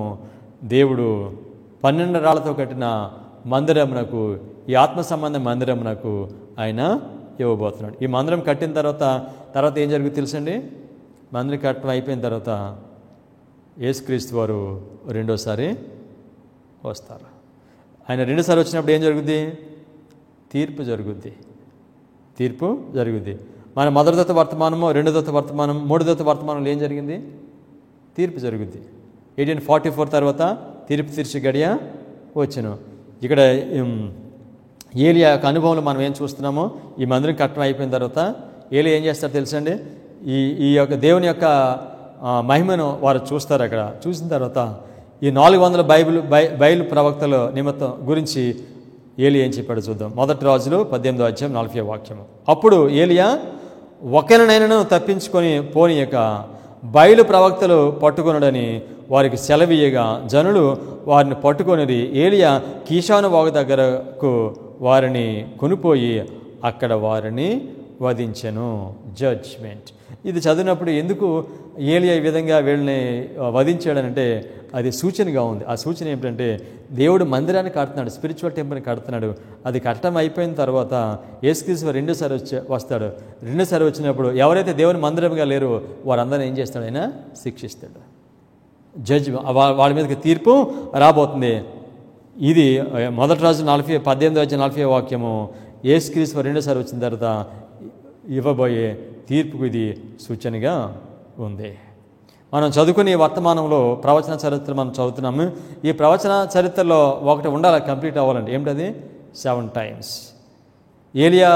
దేవుడు 12 రాళ్లతో కట్టిన మందిరమునకు, ఈ ఆత్మ సంబంధ మందిరమునకు ఆయన ఇవ్వబోతున్నాడు. ఈ మందిరం కట్టిన తర్వాత ఏం జరుగుతుంది తెలుసండి? మందిరం కట్టడం అయిపోయిన తర్వాత యేసుక్రీస్తు వారు రెండోసారి వస్తారు. ఆయన రెండోసారి వచ్చినప్పుడు ఏం జరుగుద్ది? తీర్పు జరుగుద్ది. మన మొదటి దత్త వర్తమానము, 2వ దత్త వర్తమానం, 3వ దత్త వర్తమానంలో ఏం జరిగింది? తీర్పు జరుగుద్ది. 1844 తర్వాత తీర్పు తీర్చి గడియ వచ్చాను. ఇక్కడ ఏలియా యొక్క అనుభవంలో మనం ఏం చూస్తున్నామో, ఈ మందిరం కట్టడం అయిపోయిన తర్వాత ఏలియా ఏం చేస్తారో తెలుసండి? ఈ యొక్క దేవుని యొక్క మహిమను వారు చూస్తారు. అక్కడ చూసిన తర్వాత ఈ 400 బైబిల్ ప్రవక్తల నిమిత్తం గురించి ఏలియా ఏం చెప్పాడు చూద్దాం. 1 రాజులు 18వ అధ్యాయం 40వ వాక్యము. అప్పుడు ఏలియా ఒకరినైనను తప్పించుకొని పోనీయక బయలు ప్రవక్తలు పట్టుకొనడని వారికి సెలవీయగా జనులు వారిని పట్టుకొనిరి. ఏలియా కీషాను వాగు దగ్గరకు వారిని కొనిపోయి అక్కడ వారిని వధించెను. జడ్జ్మెంట్. ఇది చదివినప్పుడు ఎందుకు ఏలియా ఈ విధంగా వీళ్ళని వధించాడనంటే అది సూచనగా ఉంది. ఆ సూచన ఏమిటంటే దేవుడు మందిరాన్ని కడుతున్నాడు, స్పిరిచువల్ టెంపుల్ని కడుతున్నాడు. అది కట్టడం అయిపోయిన తర్వాత యేసుక్రీస్తు రెండోసారి వస్తాడు. రెండోసారి వచ్చినప్పుడు ఎవరైతే దేవుని మందిరంగా లేరో వారందరినీ ఏం చేస్తాడు? ఆయన శిక్షిస్తాడు. జడ్జ్ వాళ్ళ మీదకి తీర్పు రాబోతుంది. ఇది మొదటి రాజు 18:40 వాక్యము. యేసుక్రీస్తు రెండోసారి వచ్చిన తర్వాత ఇవ్వబోయే తీర్పుకు ఇది సూచనగా ఉంది. మనం చదువుకునే వర్తమానంలో ప్రవచన చరిత్ర మనం చదువుతున్నాము. ఈ ప్రవచన చరిత్రలో ఒకటి ఉండాలి, కంప్లీట్ అవ్వాలండి. ఏమిటది? 7 times. ఏలియా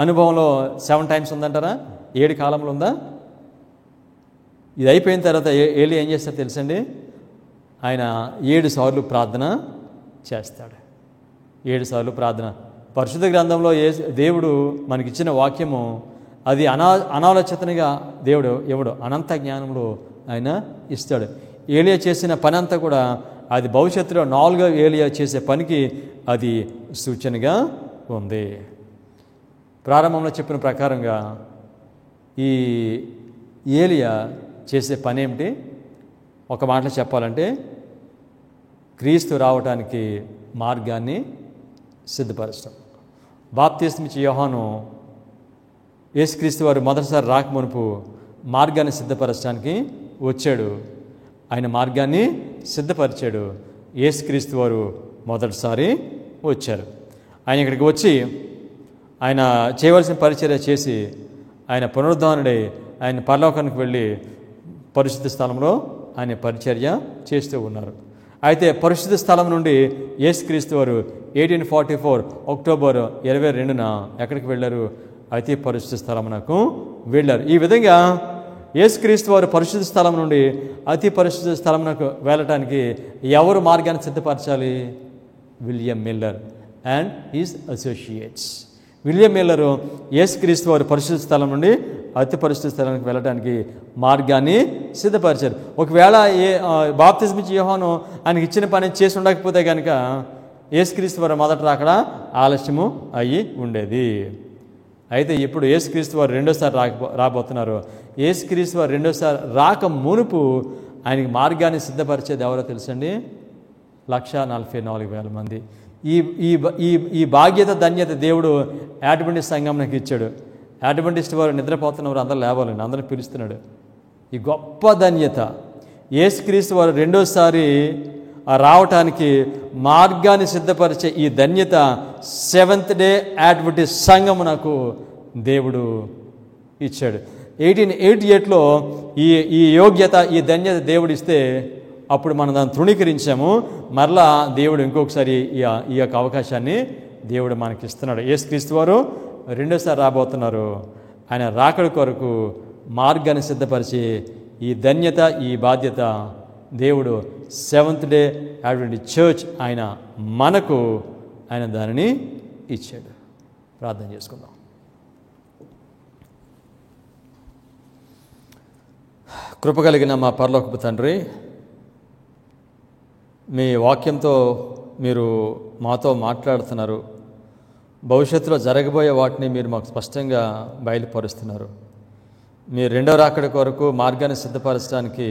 అనుభవంలో 7 times ఉందంటారా? 7 కాలంలో ఉందా? ఇది అయిపోయిన తర్వాత ఏలియా ఏం చేస్తారో తెలుసండి? ఆయన 7 సార్లు ప్రార్థన చేస్తాడు. 7 సార్లు ప్రార్థన. పరిశుద్ధ గ్రంథంలో దేవుడు మనకిచ్చిన వాక్యము అది అనాలోచితంగా దేవుడు ఎవడు అనంత జ్ఞానంలో ఆయన ఇస్తాడు. ఏలియా చేసిన పని అంతా కూడా అది భవిష్యత్తులో 4వ ఏలియా చేసే పనికి అది సూచనగా ఉంది. ప్రారంభంలో చెప్పిన ప్రకారంగా ఈ ఏలియా చేసే పని ఏమిటి? ఒక మాటలో చెప్పాలంటే క్రీస్తు రావటానికి మార్గాన్ని సిద్ధపరచడం. బాప్తిస్మిచ్చి యోహాను యేసుక్రీస్తు వారు మొదటిసారి రాకమునుపు మార్గాన్ని సిద్ధపరచడానికి వచ్చాడు. ఆయన మార్గాన్ని సిద్ధపరిచాడు. యేసుక్రీస్తు వారు మొదటిసారి వచ్చారు. ఆయన ఇక్కడికి వచ్చి ఆయన చేయవలసిన పరిచర్య చేసి ఆయన పునరుద్ధానుడై ఆయన పరలోకానికి వెళ్ళి పరిశుద్ధ స్థలంలో ఆయన పరిచర్య చేస్తూ ఉన్నారు. అయితే పరిశుద్ధ స్థలం నుండి యేసుక్రీస్తు వారు 1844 అక్టోబర్ 22న ఎక్కడికి వెళ్ళారు? అతి పరిశుద్ధ స్థలమునకు వెళ్ళారు. ఈ విధంగా యేసుక్రీస్తు వారు పరిశుద్ధ స్థలం నుండి అతి పరిశుద్ధ స్థలమునకు వెళ్ళటానికి ఎవరు మార్గాన్ని సిద్ధపరచాలి? William Miller and his associates. William Miller యేసుక్రీస్తు వారు పరిశుద్ధ స్థలం నుండి అతి పరిశుద్ధ స్థలానికి వెళ్ళడానికి మార్గాన్ని సిద్ధపరిచారు. ఒకవేళ బాప్తిస్మిచ్చి యోహాను ఆయనకి ఇచ్చిన పని చేసి ఉండకపోతే కనుక యేసుక్రీస్తు వారు మొదట రాకడ ఆలస్యము అయ్యి ఉండేది. అయితే ఇప్పుడు యేసుక్రీస్తు వారు రెండోసారి రాబోతున్నారు. యేసుక్రీస్తు వారు రెండోసారి రాక మునుపు ఆయనకి మార్గాన్ని సిద్ధపరిచేది ఎవరో తెలుసండి? 144,000 మంది. ఈ బాధ్యత ధన్యత దేవుడు అడ్వెంటిస్ట్ సంఘంకి ఇచ్చాడు. అడ్వెంటిస్ట్ వారు నిద్రపోతున్నవారు అందరూ లేవాలండి, అందరూ పిలుస్తున్నాడు. ఈ గొప్ప ధన్యత యేసుక్రీస్తు వారు రెండోసారి రావటానికి మార్గాన్ని సిద్ధపరిచే ఈ ధన్యత 7th డే అడ్వెంటిస్ట్ సంఘమునకు దేవుడు ఇచ్చాడు. 1888లో ఈ యోగ్యత ఈ ధన్యత దేవుడు ఇస్తే అప్పుడు మనం దాన్ని తృణీకరించాము. మరలా దేవుడు ఇంకొకసారి ఈ యొక్క అవకాశాన్ని దేవుడు మనకి ఇస్తున్నాడు. యేసుక్రీస్తు వారు రెండోసారి రాబోతున్నారు. ఆయన రాకడ కొరకు మార్గాన్ని సిద్ధపరిచి ఈ ధన్యత ఈ బాధ్యత దేవుడు 7th డే అడ్వెంటిస్ట్ చర్చ్ ఆయన దానిని ఇచ్చాడు. ప్రార్థన చేసుకుందాం. కృపగలిగిన మా పరలోకపు తండ్రి, మీ వాక్యంతో మీరు మాతో మాట్లాడుతున్నారు. భవిష్యత్తులో జరగబోయే వాటిని మీరు మాకు స్పష్టంగా బయలుపరుస్తున్నారు. మీ రెండో రాకడ కొరకు మార్గాన్ని సిద్ధపరచడానికి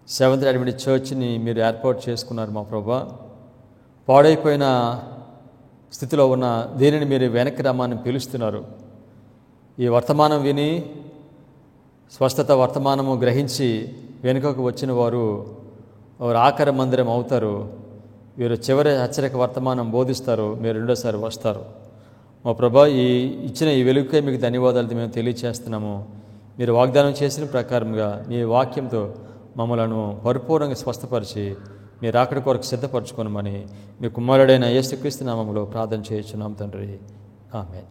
7th డే అడ్వెంటిస్ట్ చర్చ్ని మీరు ఏర్పాటు చేసుకున్నారు. మా ప్రభువా, పాడైపోయిన స్థితిలో ఉన్న దీనిని మీరు వెనక్కి రమ్మని పిలుస్తున్నారు. ఈ వర్తమానం విని స్వస్థత వర్తమానము గ్రహించి వెనుకకు వచ్చిన వారు ఆఖరి మందిరం అవుతారు. వీరు చివరి హెచ్చరిక వర్తమానం బోధిస్తారు. మీరు రెండోసారి వస్తారు. మా ప్రభా, ఇచ్చిన ఈ వెలుగుకే మీకు ధన్యవాదాలు మేము తెలియచేస్తున్నాము. మీరు వాగ్దానం చేసిన ప్రకారంగా మీ వాక్యంతో మమ్మలను పరిపూర్ణంగా స్వస్థపరిచి మీరు అక్కడి కొరకు సిద్ధపరచుకోనమని మీ కుమారుడైన యేసుక్రీస్తు నామములో ప్రార్థన చేయుచున్నాం తండ్రి. ఆమేన్.